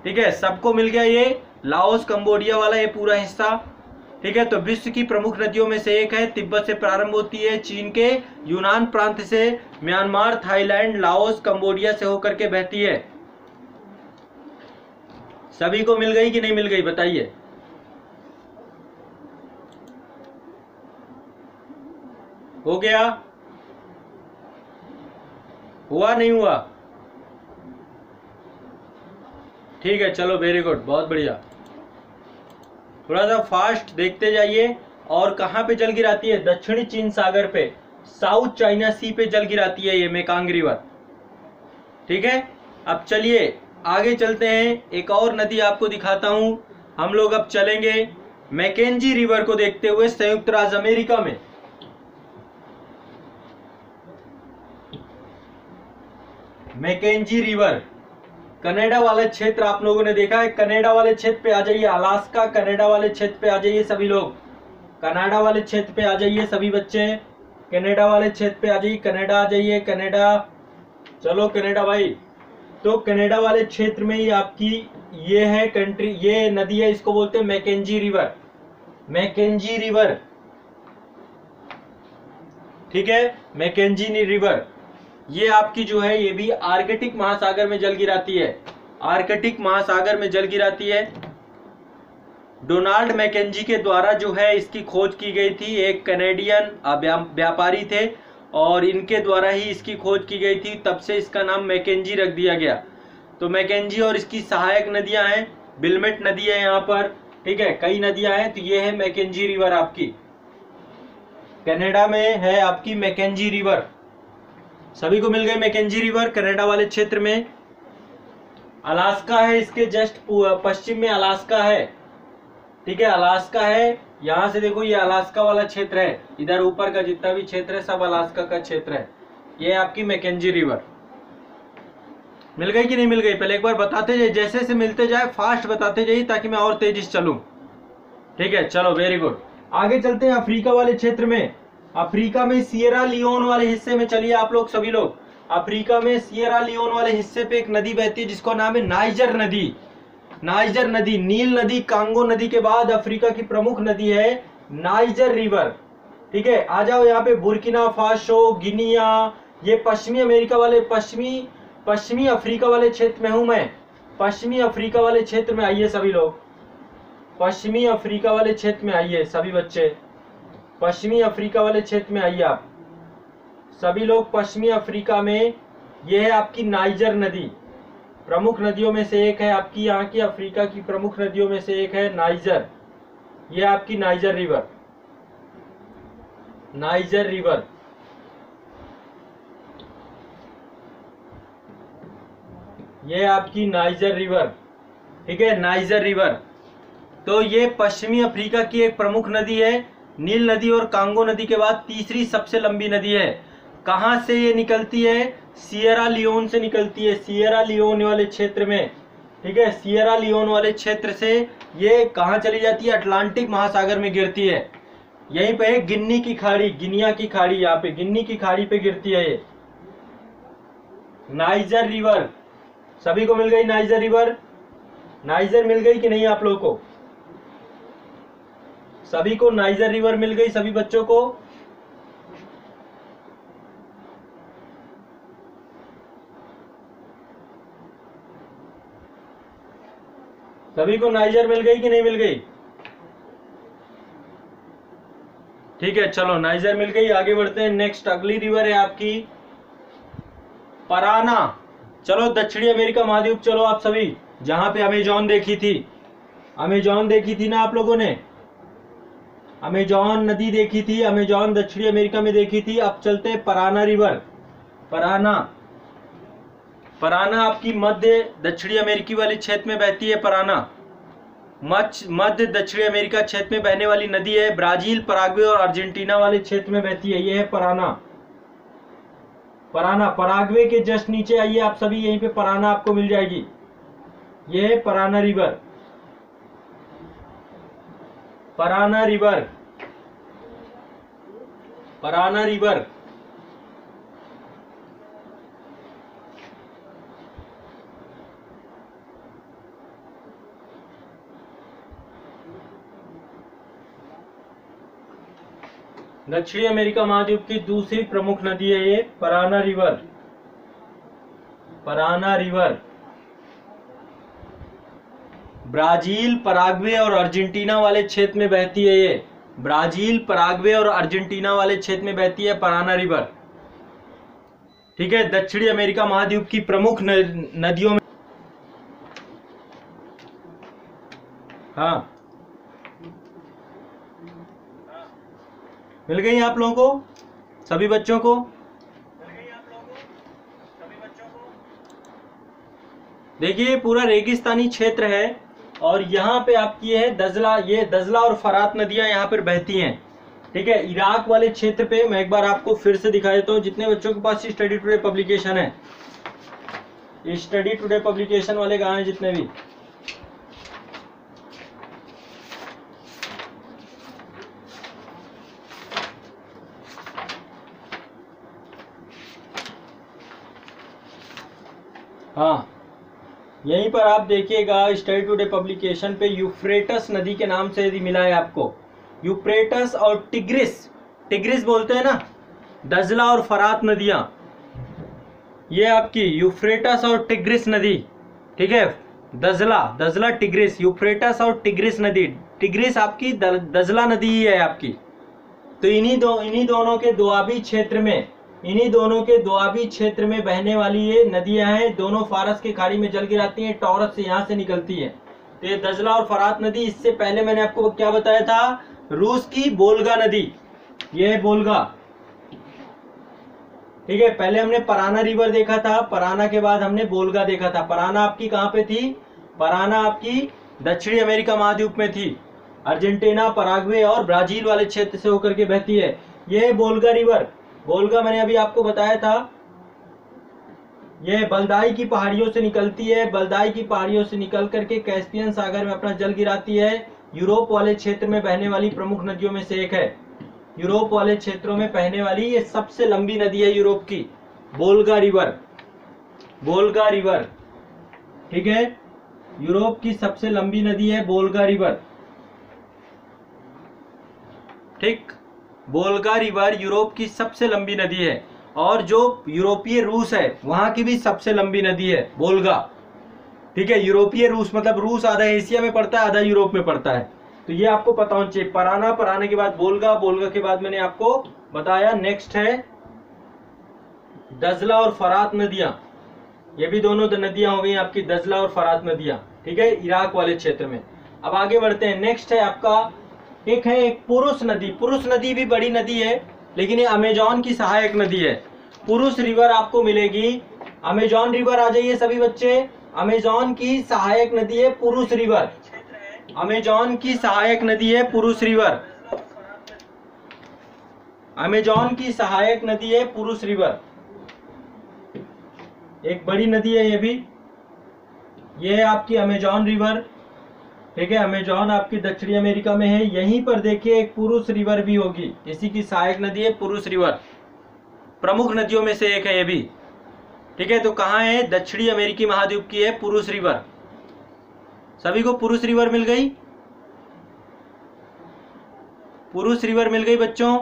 Speaker 1: ठीक है, सबको मिल गया ये लाओस कंबोडिया वाला ये पूरा हिस्सा। ठीक है, तो विश्व की प्रमुख नदियों में से एक है, तिब्बत से प्रारंभ होती है, चीन के यूनान प्रांत से, म्यांमार, थाईलैंड, लाओस, कंबोडिया से होकर के बहती है। सभी को मिल गई कि नहीं मिल गई बताइए? हो गया? हुआ नहीं हुआ? ठीक है, चलो वेरी गुड, बहुत बढ़िया। थोड़ा सा फास्ट देखते जाइए। और कहां पे जल गिराती है? दक्षिणी चीन सागर पे। साउथ चाइना सी पे जल गिराती है ये मेकांग रिवर। ठीक है, अब चलिए आगे चलते हैं, एक और नदी आपको दिखाता हूं। हम लोग अब चलेंगे मैकेंजी रिवर को देखते हुए संयुक्त राज्य अमेरिका में। मैकेंजी रिवर, कनाडा वाले क्षेत्र आप लोगों ने देखा है, कनाडा वाले क्षेत्र पे आ जाइए, अलास्का कनाडा वाले क्षेत्र पे आ जाइए सभी लोग, कनाडा वाले क्षेत्र पे आ जाइए सभी बच्चे, कनाडा वाले क्षेत्र पे आ जाइए, कनाडा आ जाइए, कनाडा, चलो कनाडा भाई। तो कनाडा वाले क्षेत्र में ही आपकी ये है कंट्री, ये नदी है, इसको बोलते हैं मैकेंजी रिवर, मैकेंजी रिवर। ठीक है, मैकेंजी रिवर ये आपकी जो है ये भी आर्कटिक महासागर में जल गिराती है, आर्कटिक महासागर में जल गिराती है। डोनाल्ड मैकेंजी के द्वारा जो है इसकी खोज की गई थी, एक कैनेडियन व्यापारी थे और इनके द्वारा ही इसकी खोज की गई थी, तब से इसका नाम मैकेंजी रख दिया गया। तो मैकेंजी और इसकी सहायक नदियां हैं, बिलमेट नदी है यहाँ पर, ठीक है, कई नदियां हैं, तो ये है मैकेंजी रिवर आपकी, कनाडा में है आपकी मैकेंजी रिवर। सभी को मिल गई मैकेंजी रिवर कनाडा वाले क्षेत्र में। अलास्का है इसके जस्ट पश्चिम में अलास्का है, ठीक है, अलास्का है, यहां से देखो ये अलास्का वाला क्षेत्र है, इधर ऊपर का जितना भी क्षेत्र है सब अलास्का का क्षेत्र है। ये आपकी मैकेंजी रिवर मिल गई कि नहीं मिल गई, पहले एक बार बताते जाइए, जैसे जैसे मिलते जाए फास्ट बताते जाइए ताकि मैं और तेजी से चलूं। ठीक है, चलो वेरी गुड, आगे चलते हैं अफ्रीका वाले क्षेत्र में। अफ्रीका में सियरा लियोन वाले हिस्से में चलिए आप लोग सभी लोग, अफ्रीका में सियरा लियोन वाले हिस्से पे एक नदी बहती है जिसका नाम है नाइजर नदी। नाइजर नदी, नील नदी, कांगो नदी के बाद अफ्रीका की प्रमुख नदी है नाइजर रिवर। ठीक है, आ जाओ यहाँ पे, बुर्किना फासो, गिनिया, ये पश्चिमी अमेरिका वाले, पश्चिमी अफ्रीका वाले क्षेत्र में हूं मैं, पश्चिमी अफ्रीका वाले क्षेत्र में आइए सभी लोग, पश्चिमी अफ्रीका वाले क्षेत्र में आइए सभी बच्चे, पश्चिमी अफ्रीका वाले क्षेत्र में आइए आप सभी लोग, पश्चिमी अफ्रीका में यह है आपकी नाइजर नदी, प्रमुख नदियों में से एक है आपकी, यहाँ की अफ्रीका की प्रमुख नदियों में से एक है नाइजर, ये आपकी नाइजर रिवर, नाइजर रिवर। ये आपकी नाइजर रिवर, ठीक है, नाइजर रिवर। तो ये पश्चिमी अफ्रीका की एक प्रमुख नदी है, नील नदी और कांगो नदी के बाद तीसरी सबसे लंबी नदी है। कहां से ये निकलती है, सियरा लियोन से निकलती है, सियरा लियोन वाले क्षेत्र में, ठीक है, सियरा लियोन वाले क्षेत्र से ये कहां चली जाती है, अटलांटिक महासागर में गिरती है। यहीं पे है गिन्नी की खाड़ी, गिनिया की खाड़ी, यहाँ पे गिन्नी की खाड़ी पे गिरती है ये नाइजर रिवर। सभी को मिल गई नाइजर रिवर, नाइजर मिल गई कि नहीं आप लोगों को, सभी को नाइजर रिवर मिल गई सभी बच्चों को। सभी को नाइजर मिल गई कि नहीं मिल गई, ठीक है, चलो नाइजर मिल गई, आगे बढ़ते हैं। नेक्स्ट अगली रिवर है आपकी पराना। चलो दक्षिणी अमेरिका महाद्वीप, चलो आप सभी, जहां पे अमेजॉन देखी थी, अमेजॉन देखी थी ना आप लोगों ने, अमेजॉन नदी देखी थी, अमेजॉन दक्षिणी अमेरिका में देखी थी। अब चलते हैं पराना रिवर, पराना, पराना आपकी मध्य दक्षिणी अमेरिकी वाली क्षेत्र में बहती है। पराना मध्य दक्षिणी अमेरिका क्षेत्र में बहने वाली नदी है, ब्राजील, पराग्वे और अर्जेंटीना वाले क्षेत्र में बहती है। यह है पराना, पराना, पराग्वे के जस्ट नीचे आइए आप सभी, यहीं पे पराना आपको मिल जाएगी। यह है Parana river, Parana river, Parana river. दक्षिणी अमेरिका महाद्वीप की दूसरी प्रमुख नदी है ये Parana river, Parana river. Brazil, Paraguay और अर्जेंटीना वाले क्षेत्र में बहती है ये, ब्राजील, पराग्वे और अर्जेंटीना वाले क्षेत्र में बहती है पराना रिवर। ठीक है, दक्षिणी अमेरिका महाद्वीप की प्रमुख नदियों में, हाँ मिल गई आप लोगों को। सभी बच्चों को? देखिए पूरा रेगिस्तानी क्षेत्र है और यहाँ पे आपकी है दजला, ये दजला और फरात नदियां यहाँ पर बहती हैं। ठीक है, इराक वाले क्षेत्र पे मैं एक बार आपको फिर से दिखा देता हूँ। जितने बच्चों के पास स्टडी टुडे पब्लिकेशन है, स्टडी टुडे पब्लिकेशन वाले कहाँ हैं जितने भी? हाँ, यहीं पर आप देखिएगा स्टडी टुडे पब्लिकेशन पे यूफ्रेटस नदी के नाम से यदि मिला है आपको, यूफ्रेटस और टिग्रिस, टिग्रिस बोलते हैं ना, दजला और फरात नदियां, ये आपकी यूफ्रेटस और टिग्रिस नदी। ठीक है, दजला, दजला टिग्रिस, यूफ्रेटस और टिग्रिस नदी। टिग्रिस आपकी दजला नदी ही है आपकी। तो इन्हीं दोनों के दोआबी क्षेत्र में, इन्हीं दोनों के दोआबी क्षेत्र में बहने वाली ये नदियां हैं। दोनों फारस के खाड़ी में जल गिराती हैं, टॉरस से यहाँ से निकलती है। तो ये दजला और फरात नदी, इससे पहले मैंने आपको क्या बताया था, रूस की बोल्गा नदी, ये है बोल्गा। ठीक है, पहले हमने पराना रिवर देखा था, पराना के बाद हमने बोल्गा देखा था। पराना आपकी कहाँ पे थी? पराना आपकी दक्षिणी अमेरिका महाद्वीप में थी, अर्जेंटीना, पराग्वे और ब्राजील वाले क्षेत्र से होकर के बहती है। ये है बोल्गा रिवर। बोल्गा मैंने अभी आपको बताया था, यह बल्दाई की पहाड़ियों से निकलती है। बल्दाई की पहाड़ियों से निकल करके कैस्पियन सागर में अपना जल गिराती है। यूरोप वाले क्षेत्र में बहने वाली प्रमुख नदियों में से एक है। यूरोप वाले क्षेत्रों में बहने वाली ये सबसे लंबी नदी है यूरोप की, बोल्गा रिवर, बोल्गा रिवर। ठीक है, यूरोप की सबसे लंबी नदी है बोल्गा रिवर। ठीक, बोल्गा रिवर यूरोप की सबसे लंबी नदी है और जो यूरोपीय रूस है वहां की भी सबसे लंबी नदी है बोल्गा। ठीक है, यूरोपीय रूस मतलब रूस आधा एशिया में पड़ता है, आधा यूरोप में पड़ता है। तो ये आपको पता होना चाहिए। पराना, पराने के बाद बोल्गा, बोल्गा के बाद मैंने आपको बताया नेक्स्ट है दजला और फरात नदियां। ये भी दोनों नदियां हो गई आपकी, दजला और फरात नदियां। ठीक है, इराक वाले क्षेत्र में। अब आगे बढ़ते हैं। नेक्स्ट है आपका एक है एक पुरुष नदी। पुरुष नदी भी बड़ी नदी है लेकिन ये अमेजॉन की सहायक नदी है। पुरुष रिवर आपको मिलेगी, अमेजॉन रिवर आ जाइए सभी बच्चे। अमेजॉन की सहायक नदी है पुरुष रिवर, अमेजॉन की सहायक नदी है पुरुष रिवर, अमेजॉन की सहायक नदी है पुरुष रिवर। एक बड़ी नदी है ये भी, ये है आपकी अमेजॉन रिवर। ठीक है, अमेजॉन आपकी दक्षिणी अमेरिका में है। यहीं पर देखिए एक पुरुष रिवर भी होगी, इसी की सहायक नदी है पुरुष रिवर। प्रमुख नदियों में से एक है ये भी। ठीक है, तो कहाँ है? दक्षिणी अमेरिकी महाद्वीप की है पुरुष रिवर। सभी को पुरुष रिवर मिल गई? पुरुष रिवर मिल गई बच्चों?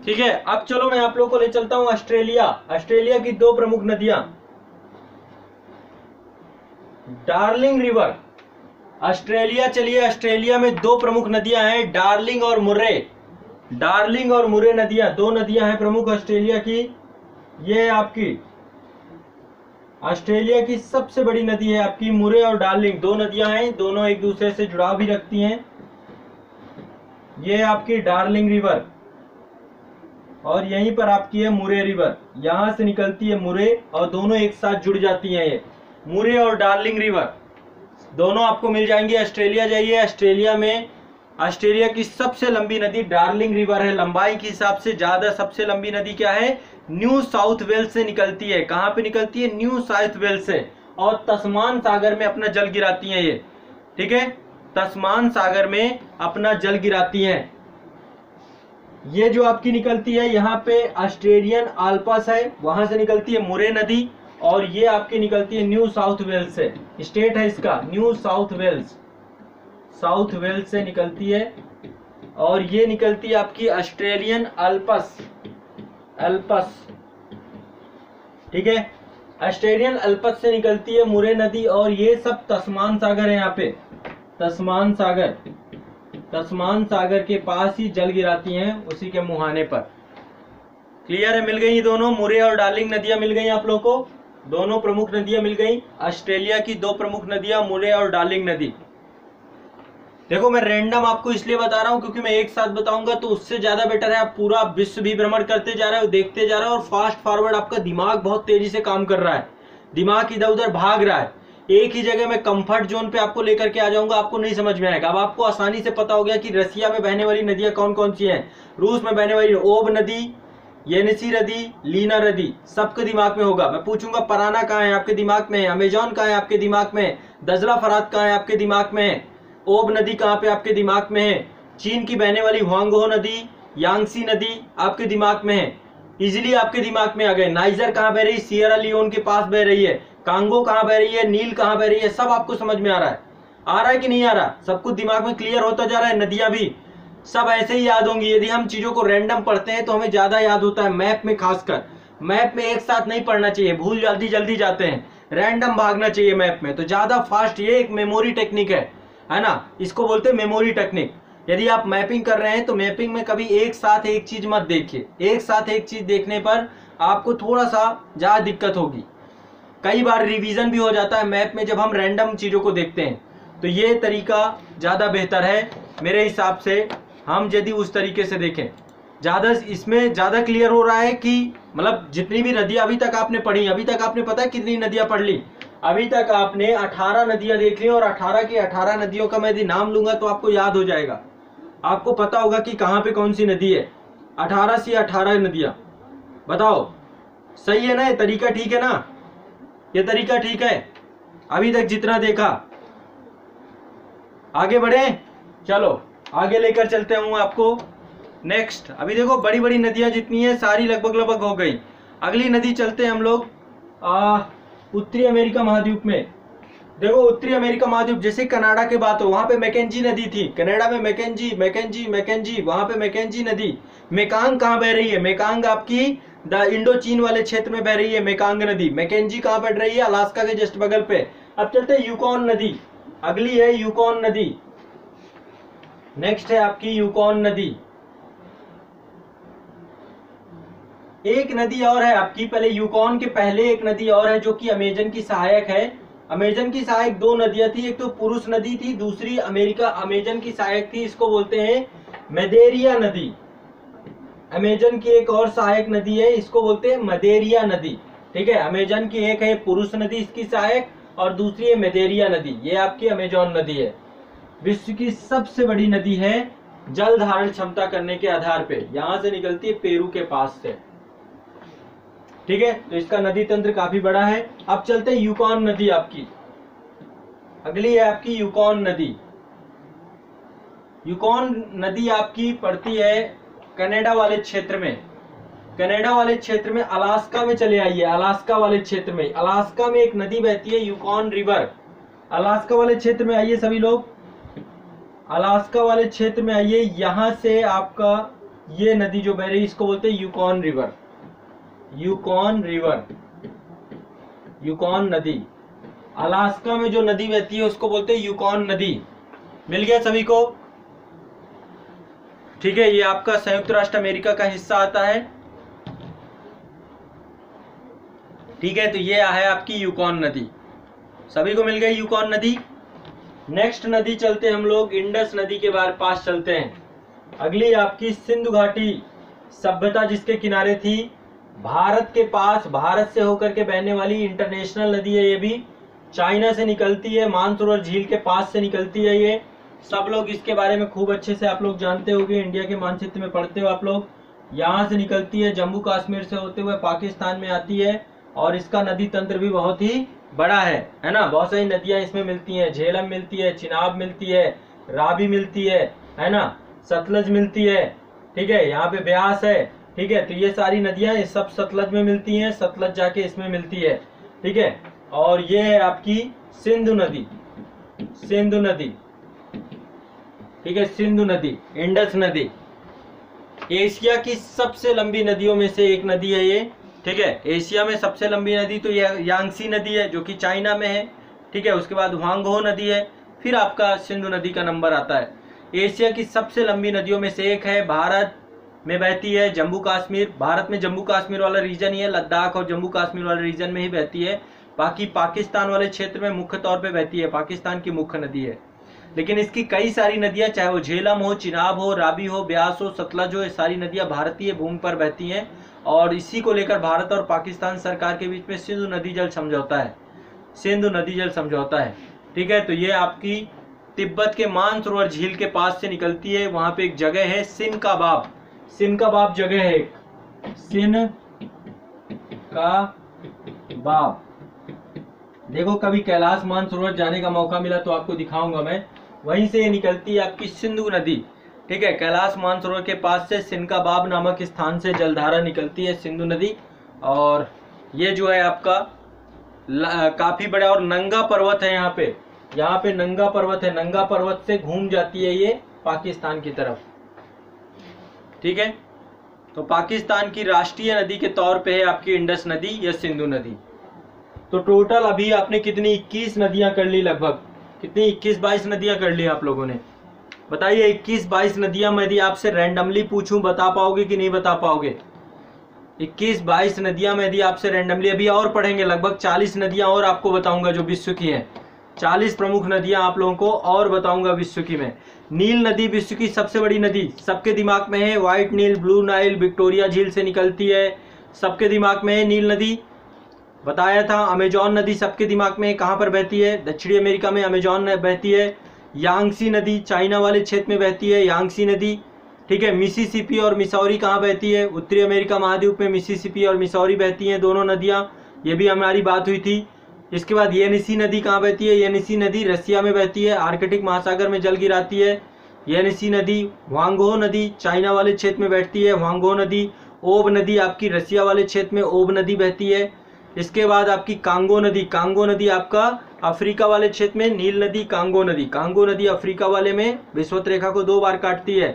Speaker 1: ठीक है, अब चलो मैं आप लोगों को ले चलता हूं ऑस्ट्रेलिया। ऑस्ट्रेलिया की दो प्रमुख नदियां, डार्लिंग रिवर। ऑस्ट्रेलिया, चलिए ऑस्ट्रेलिया में दो प्रमुख नदियां हैं, डार्लिंग और मुर्रे। डार्लिंग और मुर्रे नदियां, दो नदियां हैं प्रमुख ऑस्ट्रेलिया की। ये आपकी ऑस्ट्रेलिया की सबसे बड़ी नदी है आपकी मुर्रे और डार्लिंग, दो नदियां हैं, दोनों एक दूसरे से जुड़ाव भी रखती हैं। ये आपकी डार्लिंग रिवर और यहीं पर आपकी है मुर्रे रिवर। यहां से निकलती है मुर्रे और दोनों एक साथ जुड़ जाती हैं। ये मुर्रे और डार्लिंग रिवर दोनों आपको मिल जाएंगे। ऑस्ट्रेलिया जाइए, ऑस्ट्रेलिया में ऑस्ट्रेलिया की सबसे लंबी नदी डार्लिंग रिवर है। लंबाई के हिसाब से ज्यादा सबसे लंबी नदी क्या है? न्यू साउथ वेल्स से निकलती है। कहां पे निकलती है? न्यू साउथ वेल्स से, और तस्मान सागर में अपना जल गिराती हैं ये। ठीक है, तस्मान सागर में अपना जल गिराती हैं। ये जो आपकी निकलती है यहाँ पे ऑस्ट्रेलियन आल्पस है, वहां से निकलती है मुर्रे नदी, और ये आपकी निकलती है न्यू साउथ वेल्स से। स्टेट है इसका New South Wales, South Wales से निकलती है। और ये निकलती है आपकी ऑस्ट्रेलियन अल्पस, अल्पस। ठीक है, ऑस्ट्रेलियन अल्पस से निकलती है मुर्रे नदी, और ये सब तस्मान सागर है यहाँ पे, तस्मान सागर, तस्मान सागर के पास ही जल गिराती हैं, उसी के मुहाने पर। क्लियर है? मिल गई ये दोनों मुर्रे और डार्लिंग नदियां मिल गई आप लोगों को, दोनों प्रमुख नदियां मिल गई। ऑस्ट्रेलिया की दो प्रमुख नदियां मुर्रे और डार्लिंग नदी। देखो मैं रैंडम आपको इसलिए बता रहा हूं क्योंकि मैं एक साथ बताऊंगा तो उससे ज्यादा बेटर है आप पूरा विश्व भी भ्रमण करते जा रहे हो, देखते जा रहे हो और फास्ट फॉरवर्ड आपका दिमाग बहुत तेजी से काम कर रहा है, दिमाग इधर उधर भाग रहा है। एक ही जगह में कंफर्ट जोन पे आपको लेकर के आ जाऊंगा, आपको नहीं समझ में आएगा। अब आपको आसानी से पता हो गया कि रसिया में बहने वाली नदियां कौन कौन सी हैं, रूस में बहने वाली ओब नदी, येनिसी नदी, लीना नदी, सबके दिमाग में होगा। मैं पूछूंगा पराना कहाँ है, आपके दिमाग में है। अमेजोन कहाँ है, आपके दिमाग में है। दजला फरात कहाँ है, आपके दिमाग में है। ओब नदी कहाँ पे, आपके दिमाग में है। चीन की बहने वाली हुआंगहो नदी, यांगसी नदी आपके दिमाग में है, इजिली आपके दिमाग में आ गए। नाइजर कहाँ बह रही है, सियरा लियोन के पास बह रही है। कांगो कहाँ बह रही है, नील कहाँ बह रही है, सब आपको समझ में आ रहा है कि नहीं आ रहा? सब कुछ दिमाग में क्लियर होता जा रहा है। नदियां भी सब ऐसे ही याद होंगी। यदि हम चीजों को रैंडम पढ़ते हैं तो हमें ज्यादा याद होता है। मैप में खासकर, मैप में एक साथ नहीं पढ़ना चाहिए, भूल जल्दी जल्दी जाते हैं। रैंडम भागना चाहिए मैप में, तो ज्यादा फास्ट। ये एक मेमोरी टेक्निक है ना, इसको बोलते हैं मेमोरी टेक्निक। यदि आप मैपिंग कर रहे हैं तो मैपिंग में कभी एक साथ एक चीज मत देखिए। एक साथ एक चीज देखने पर आपको थोड़ा सा ज्यादा दिक्कत होगी। कई बार रिवीजन भी हो जाता है मैप में जब हम रैंडम चीजों को देखते हैं। तो ये तरीका ज्यादा बेहतर है मेरे हिसाब से। हम यदि उस तरीके से देखें ज्यादा, इसमें ज्यादा क्लियर हो रहा है कि मतलब जितनी भी नदियां अभी तक आपने पढ़ी, अभी तक आपने पता है कितनी नदियां पढ़ ली? अभी तक आपने 18 नदियां देख ली, और 18 की 18 नदियों का मैं यदि नाम लूंगा तो आपको याद हो जाएगा। आपको पता होगा कि कहाँ पे कौन सी नदी है। 18 से 18 नदियां, बताओ सही है ना? ये तरीका ठीक है ना? ये तरीका ठीक है अभी तक जितना देखा? आगे बढ़े, चलो आगे लेकर चलते हूँ आपको। नेक्स्ट अभी देखो बड़ी बड़ी नदियां जितनी है सारी लगभग लगभग हो गई। अगली नदी चलते हैं हम लोग उत्तरी अमेरिका महाद्वीप में। देखो उत्तरी अमेरिका महाद्वीप, जैसे कनाडा के बात हो, वहां पे मैकेंजी नदी थी। कनाडा में मैकेंजी मैकेंजी मैकेंजी, वहां पे मैकेंजी नदी। मेकांग कहाँ बह रही है? मेकांग आपकी द इंडो चीन वाले क्षेत्र में बह रही है मेकांग नदी। मैकेंजी कहाँ बढ़ रही है? अलास्का के जस्ट बगल पे। अब चलते हैं यूकॉन नदी, अगली है यूकॉन नदी। नेक्स्ट है आपकी यूकॉन नदी। एक नदी और है आपकी, पहले यूकॉन के पहले एक नदी और है जो कि अमेजन की सहायक है। अमेजन की सहायक दो नदियां थी, एक तो पुरुष नदी थी, दूसरी अमेजन की सहायक थी, इसको बोलते हैं मदेरिया नदी। अमेजन की एक और सहायक नदी है, इसको बोलते हैं मदेरिया नदी। ठीक है, अमेजन की एक है पुरुष नदी इसकी सहायक, और दूसरी है मदेरिया नदी। ये आपकी अमेजोन नदी है। विश्व की सबसे बड़ी नदी है जल धारण क्षमता करने के आधार पे, यहां से निकलती है पेरू के पास से। ठीक है, तो इसका नदी तंत्र काफी बड़ा है। अब चलते हैं यूकॉन नदी आपकी, अगली है आपकी यूकॉन नदी। यूकॉन नदी आपकी पड़ती है कनाडा वाले क्षेत्र में। कनाडा वाले क्षेत्र में अलास्का में चले आइए, अलास्का वाले क्षेत्र में। अलास्का में एक नदी बहती है यूकॉन रिवर। अलास्का वाले क्षेत्र में आइए सभी लोग, अलास्का वाले क्षेत्र में आइए। यहां से आपका ये नदी जो बह रही है इसको बोलते हैं Yukon river. Yukon river, Yukon नदी। अलास्का में जो नदी बहती है उसको बोलते हैं यूकॉन नदी। मिल गया सभी को? ठीक है, ये आपका संयुक्त राष्ट्र अमेरिका का हिस्सा आता है। ठीक है, तो ये है आपकी यूकॉन नदी। सभी को मिल गई यूकॉन नदी। नेक्स्ट नदी चलते हैं हम लोग इंडस नदी के पास चलते हैं। अगली आपकी सिंधु घाटी सभ्यता जिसके किनारे थी, भारत के पास, भारत से होकर के बहने वाली इंटरनेशनल नदी है। ये भी चाइना से निकलती है, मानसरोवर झील के पास से निकलती है। ये सब लोग इसके बारे में खूब अच्छे से आप लोग जानते होंगे, इंडिया के मानचित्र में पढ़ते हो आप लोग। यहाँ से निकलती है, जम्मू कश्मीर से होते हुए पाकिस्तान में आती है, और इसका नदी तंत्र भी बहुत ही बड़ा है ना। बहुत सारी नदियां इसमें मिलती हैं, झेलम मिलती है, चिनाब मिलती है, रावी मिलती है ना, सतलज मिलती है। ठीक है, यहाँ पे ब्यास है। ठीक है, तो ये सारी नदियां ये सब सतलज में मिलती हैं, सतलज जाके इसमें मिलती है। ठीक है, और ये है आपकी सिंधु नदी, सिंधु नदी। ठीक है, सिंधु नदी, इंडस नदी एशिया की सबसे लंबी नदियों में से एक नदी है ये। ठीक है, एशिया में सबसे लंबी नदी तो ये यांगसी नदी है जो कि चाइना में है। ठीक है, उसके बाद हुआंगहो नदी है, फिर आपका सिंधु नदी का नंबर आता है। एशिया की सबसे लंबी नदियों में से एक है, भारत में बहती है, जम्मू कश्मीर, भारत में जम्मू कश्मीर वाला रीजन ही है, लद्दाख और जम्मू कश्मीर वाले रीजन में ही बहती है। बाकी पाकिस्तान वाले क्षेत्र में मुख्य तौर पे बहती है, पाकिस्तान की मुख्य नदी है। लेकिन इसकी कई सारी नदियां, चाहे वो झेलम हो, चिनाब हो, रावी हो, ब्यास हो, सतलज हो, ये सारी नदियां भारतीय भूमि पर बहती हैं। और इसी को लेकर भारत और पाकिस्तान सरकार के बीच में सिंधु नदी जल समझौता है, सिंधु नदी जल समझौता है। ठीक है, तो ये आपकी तिब्बत के मानसरोवर झील के पास से निकलती है। वहां पे एक जगह है सिनकाबाब, सिनकाबाब जगह है एक, सिनकाबाब। देखो कभी कैलाश मानसरोवर जाने का मौका मिला तो आपको दिखाऊंगा मैं। वहीं से ये निकलती है आपकी सिंधु नदी। ठीक है, कैलाश मानसरोवर के पास से सिनकाबाब नामक स्थान से जलधारा निकलती है सिंधु नदी। और ये जो है आपका काफी बड़ा और नंगा पर्वत है। यहाँ पे नंगा पर्वत है, नंगा पर्वत से घूम जाती है ये पाकिस्तान की तरफ। ठीक है, तो पाकिस्तान की राष्ट्रीय नदी के तौर पे है आपकी इंडस नदी या सिंधु नदी। तो टोटल अभी आपने कितनी 21 नदियां कर ली, लगभग कितनी 21-22 नदियां कर ली आप लोगों ने। बताइए 21-22 नदियां मैं यदि आपसे रैंडमली पूछूं बता पाओगे कि नहीं बता पाओगे? 21-22 नदियां मैं यदि आपसे रैंडमली, अभी और पढ़ेंगे, लगभग 40 नदियां और आपको बताऊंगा जो विश्व की हैं। 40 प्रमुख नदियां आप लोगों को और बताऊंगा विश्व की में। नील नदी विश्व की सबसे बड़ी नदी, सबके दिमाग में है। व्हाइट नील, ब्लू नाइल, विक्टोरिया झील से निकलती है, सबके दिमाग में है नील नदी, बताया था। अमेजॉन नदी सबके दिमाग में कहाँ पर बहती है? दक्षिणी अमेरिका में अमेजॉन बहती है। यांगसी नदी चाइना वाले क्षेत्र में बहती है, यांगसी नदी। ठीक है, मिसिसिपी और मिसौरी कहाँ बहती है? उत्तरी अमेरिका महाद्वीप में मिसिसिपी और मिसौरी बहती हैं दोनों नदियाँ, ये भी हमारी बात हुई थी। इसके बाद येनिसी नदी कहाँ बहती है? येनिसी नदी रसिया में बहती है, आर्कटिक महासागर में जल गिराती है येनिसी नदी। व्हांगहो नदी चाइना वाले क्षेत्र में बैठती है, व्हांगहो नदी। ओब नदी आपकी रसिया वाले क्षेत्र में ओब नदी बहती है। इसके बाद आपकी कांगो नदी, कांगो नदी आपका अफ्रीका वाले क्षेत्र में, नील नदी, कांगो नदी। कांगो नदी अफ्रीका वाले में विषुवत रेखा को 2 बार काटती है।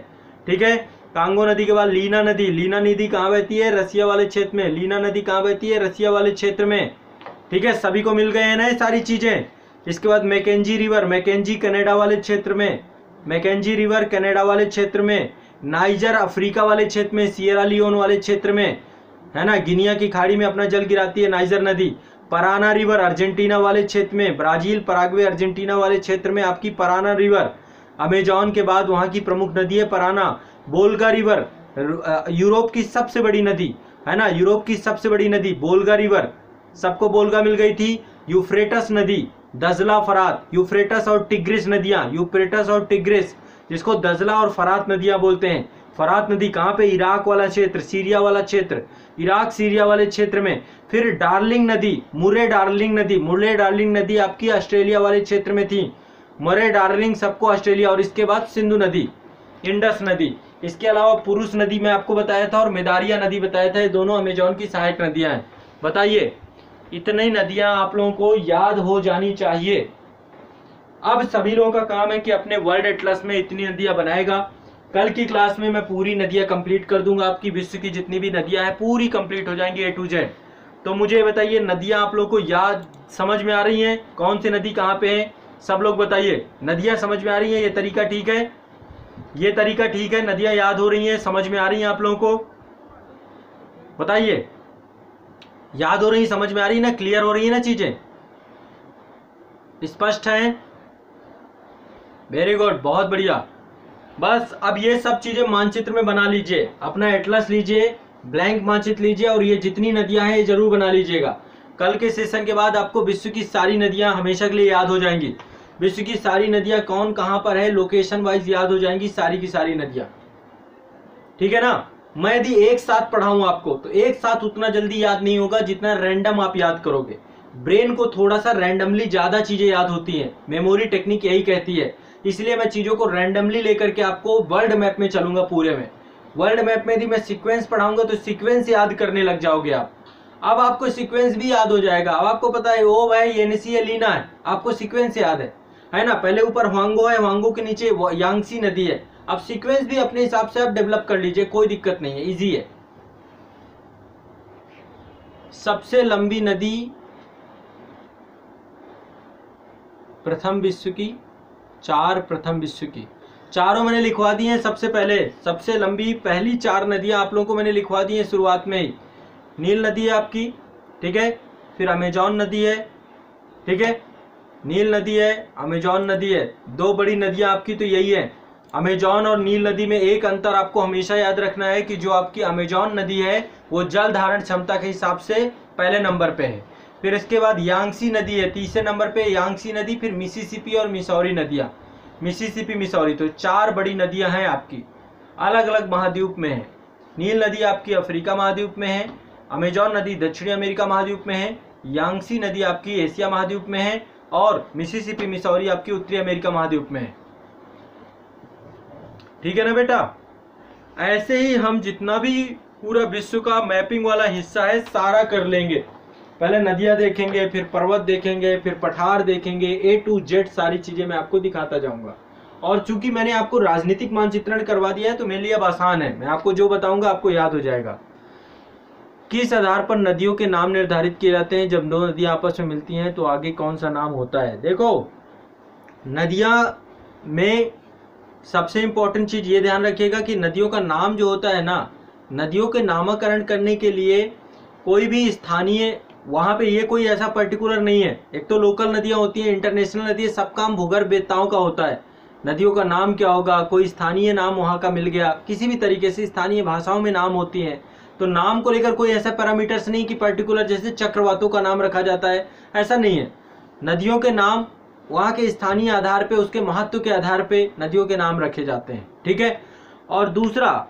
Speaker 1: ठीक है, कांगो नदी के बाद लीना नदी, लीना नदी कहाँ बहती है? रसिया वाले क्षेत्र में। लीना नदी कहाँ बहती है? रसिया वाले क्षेत्र में। ठीक है, सभी को मिल गए हैं ना ये सारी चीजें। इसके बाद मैकेंजी रिवर, मैकेंजी कनाडा वाले क्षेत्र में, मैकेंजी रिवर कनाडा वाले क्षेत्र में। नाइजर अफ्रीका वाले क्षेत्र में, सिएरा लियोन वाले क्षेत्र में, है ना, गिनिया की खाड़ी में अपना जल गिराती है नाइजर नदी। पराना रिवर अर्जेंटीना वाले क्षेत्र में, ब्राजील, पराग्वे, अर्जेंटीना वाले क्षेत्र में आपकी पराना रिवर। अमेजॉन के बाद वहां की प्रमुख नदी है पराना। बोल्गा रिवर यूरोप की सबसे बड़ी नदी, है ना, यूरोप की सबसे बड़ी नदी बोल्गा रिवर, सबको बोल्गा मिल गई थी। यूफ्रेटस नदी, दजला, फरात, यूफ्रेटस और टिग्रिस नदियां, यूफ्रेटस और टिग्रिस, जिसको दजला और फरात नदियां बोलते हैं। फरात नदी कहाँ पे? इराक वाला क्षेत्र, सीरिया वाला क्षेत्र, इराक सीरिया वाले क्षेत्र में। फिर डार्लिंग नदी, मुरे डार्लिंग नदी, मुरे डार्लिंग नदी आपकी ऑस्ट्रेलिया वाले क्षेत्र में थी। मुरे डार्लिंग सबको ऑस्ट्रेलिया। और इसके बाद सिंधु नदी, इंडस नदी। इसके अलावा पुरुष नदी मैं आपको बताया था और मेदारिया नदी बताया था, ये दोनों अमेजॉन की सहायक नदियां हैं। बताइए इतनी नदियां आप लोगों को याद हो जानी चाहिए। अब सभी लोगों का काम है कि अपने वर्ल्ड एटलस में इतनी नदियां बनाएगा। कल की क्लास में मैं पूरी नदियां कंप्लीट कर दूंगा, आपकी विश्व की जितनी भी नदियां हैं पूरी कंप्लीट हो जाएंगी A to Z। तो मुझे बताइए नदियां आप लोग को याद समझ में आ रही हैं? कौन सी नदी कहाँ पे है? सब लोग बताइए, नदियां समझ में आ रही हैं? ये तरीका ठीक है? ये तरीका ठीक है? नदियां याद हो रही हैं, समझ में आ रही हैं आप लोगों को? बताइए, याद हो रही, समझ में आ रही है ना, क्लियर हो रही है ना, चीजें स्पष्ट हैं? वेरी गुड, बहुत बढ़िया। बस अब ये सब चीजें मानचित्र में बना लीजिए, अपना एटलस लीजिए, ब्लैंक मानचित्र लीजिए और ये जितनी नदियां हैं ये जरूर बना लीजिएगा। कल के सेशन के बाद आपको विश्व की सारी नदियां हमेशा के लिए याद हो जाएंगी। विश्व की सारी नदियां कौन कहां पर है लोकेशन वाइज याद हो जाएंगी सारी की सारी नदियां। ठीक है ना? मैं यदि एक साथ पढ़ाऊं आपको तो एक साथ उतना जल्दी याद नहीं होगा जितना रैंडम आप याद करोगे। ब्रेन को थोड़ा सा रैंडमली ज्यादा चीजें याद होती हैं, मेमोरी टेक्निक यही कहती है। इसलिए मैं चीजों को रैंडमली लेकर के आपको वर्ल्ड मैप में चलूंगा पूरे में। वर्ल्ड मैप में यदि मैं सीक्वेंस पढ़ाऊंगा तो सीक्वेंस याद करने लग जाओगे आप। अब आपको सीक्वेंस भी याद हो जाएगा। अब आपको पता है ओ है, येनिसी है, लीना है, आपको सीक्वेंस याद है ना? पहले ऊपर ह्वांगो है, ह्वांगो के नीचे यांगसी नदी है। अब सीक्वेंस भी अपने हिसाब से आप डेवलप कर लीजिए, कोई दिक्कत नहीं है, इजी है। सबसे लंबी नदी प्रथम विश्व की, 4 प्रथम विश्व की, चारों मैंने लिखवा दी हैं। सबसे पहले सबसे लंबी पहली 4 नदियां आप लोगों को मैंने लिखवा दी हैं शुरुआत में ही। नील नदी है आपकी, ठीक है, फिर अमेजॉन नदी है, ठीक है, नील नदी है, अमेजॉन नदी है, दो बड़ी नदियां आपकी तो यही है। अमेजॉन और नील नदी में एक अंतर आपको हमेशा याद रखना है कि जो आपकी अमेजॉन नदी है वो जल धारण क्षमता के हिसाब से पहले नंबर पे है। फिर इसके बाद यांगसी नदी है तीसरे नंबर पे, यांगसी नदी, फिर मिसिसिपी और मिसौरी नदियां, मिसिसिपी मिसौरी, तो 4 बड़ी नदियां हैं आपकी, अलग अलग महाद्वीप में है। नील नदी आपकी अफ्रीका महाद्वीप में है, अमेजॉन नदी दक्षिणी अमेरिका महाद्वीप में है, यांगसी नदी आपकी एशिया महाद्वीप में है और मिसिसिपी मिसौरी आपकी उत्तरी अमेरिका महाद्वीप में है। ठीक है ना बेटा। ऐसे ही हम जितना भी पूरा विश्व का मैपिंग वाला हिस्सा है सारा कर लेंगे। पहले नदियां देखेंगे, फिर पर्वत देखेंगे, फिर पठार देखेंगे, A to Z सारी चीजें मैं आपको दिखाता जाऊंगा। और चूंकि मैंने आपको राजनीतिक मानचित्रण करवा दिया है तो मेरे लिए अब आसान है, मैं आपको जो बताऊंगा आपको याद हो जाएगा। किस आधार पर नदियों के नाम निर्धारित किए जाते हैं? जब दो नदियां आपस में मिलती हैं तो आगे कौन सा नाम होता है? देखो, नदियां में सबसे इंपॉर्टेंट चीज ये ध्यान रखिएगा कि नदियों का नाम जो होता है ना, नदियों के नामकरण करने के लिए कोई भी स्थानीय, वहां पे ये कोई ऐसा पर्टिकुलर नहीं है। एक तो लोकल नदियां होती हैं, इंटरनेशनल नदी, सब काम भूगर्भ वेत्ताओं का होता है। नदियों का नाम क्या होगा, कोई स्थानीय नाम वहां का मिल गया, किसी भी तरीके से स्थानीय भाषाओं में नाम होती हैं। तो नाम को लेकर कोई ऐसा पैरामीटर्स नहीं कि पर्टिकुलर जैसे चक्रवातों का नाम रखा जाता है, ऐसा नहीं है। नदियों के नाम वहाँ के स्थानीय आधार पे, उसके महत्व के आधार पे नदियों के नाम रखे जाते हैं। ठीक है। और दूसरा,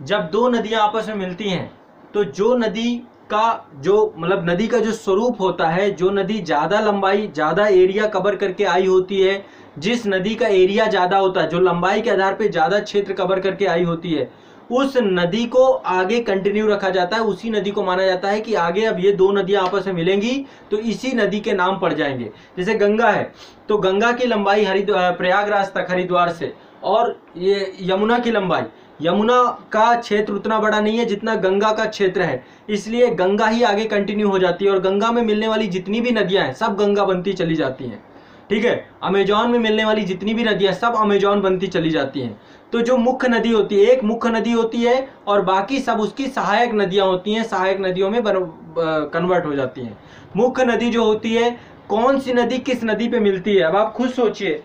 Speaker 1: जब दो नदियां आपस में मिलती हैं तो जो नदी का जो मतलब नदी का जो स्वरूप होता है, जो नदी ज्यादा लंबाई ज्यादा एरिया कवर करके आई होती है, जिस नदी का एरिया ज्यादा होता है, जो लंबाई के आधार पे ज्यादा क्षेत्र कवर करके आई होती है, उस नदी को आगे कंटिन्यू रखा जाता है। उसी नदी को माना जाता है कि आगे अब ये दो नदियां आपस में मिलेंगी तो इसी नदी के नाम पड़ जाएंगे। जैसे गंगा है तो गंगा की लंबाई प्रयागराज तक हरिद्वार से, और ये यमुना की लंबाई, यमुना का क्षेत्र उतना बड़ा नहीं है जितना गंगा का क्षेत्र है, इसलिए गंगा ही आगे कंटिन्यू हो जाती है। और गंगा में मिलने वाली जितनी भी नदियां हैं सब गंगा बनती चली जाती हैं। ठीक है। अमेजॉन में मिलने वाली जितनी भी नदियां सब अमेजॉन बनती चली जाती हैं। तो जो मुख्य नदी होती है, एक मुख्य नदी होती है और बाकी सब उसकी सहायक नदियां होती हैं, सहायक नदियों में कन्वर्ट हो जाती हैं। मुख्य नदी जो होती है, कौन सी नदी किस नदी पे मिलती है, अब आप खुद सोचिए।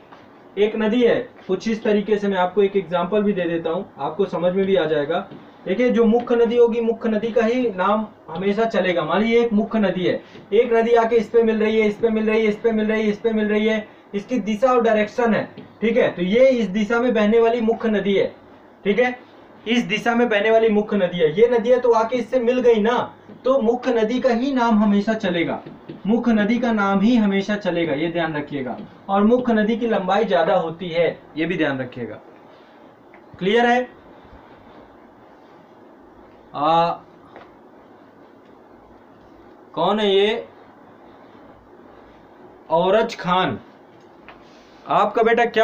Speaker 1: एक नदी है कुछ इस तरीके से, मैं आपको एक एग्जांपल भी दे देता हूं, आपको समझ में भी आ जाएगा। देखिए, जो मुख्य नदी होगी, मुख्य नदी का ही नाम हमेशा चलेगा। मान लीजिए एक मुख्य नदी है, एक नदी आके इस पे मिल रही है, इस पे मिल रही है, इस पे मिल रही है, इस पे मिल रही है, इसकी दिशा और डायरेक्शन है। ठीक है। तो ये इस दिशा में बहने वाली मुख्य नदी है। ठीक है। इस दिशा में बहने वाली मुख्य नदी है। ये नदी है तो आके इससे मिल गई ना, तो मुख्य नदी का ही नाम हमेशा चलेगा, मुख्य नदी का नाम ही हमेशा चलेगा, ये ध्यान रखिएगा। और मुख्य नदी की लंबाई ज्यादा होती है, ये भी ध्यान रखिएगा। क्लियर है? कौन है ये? औरज खान। आपका बेटा क्या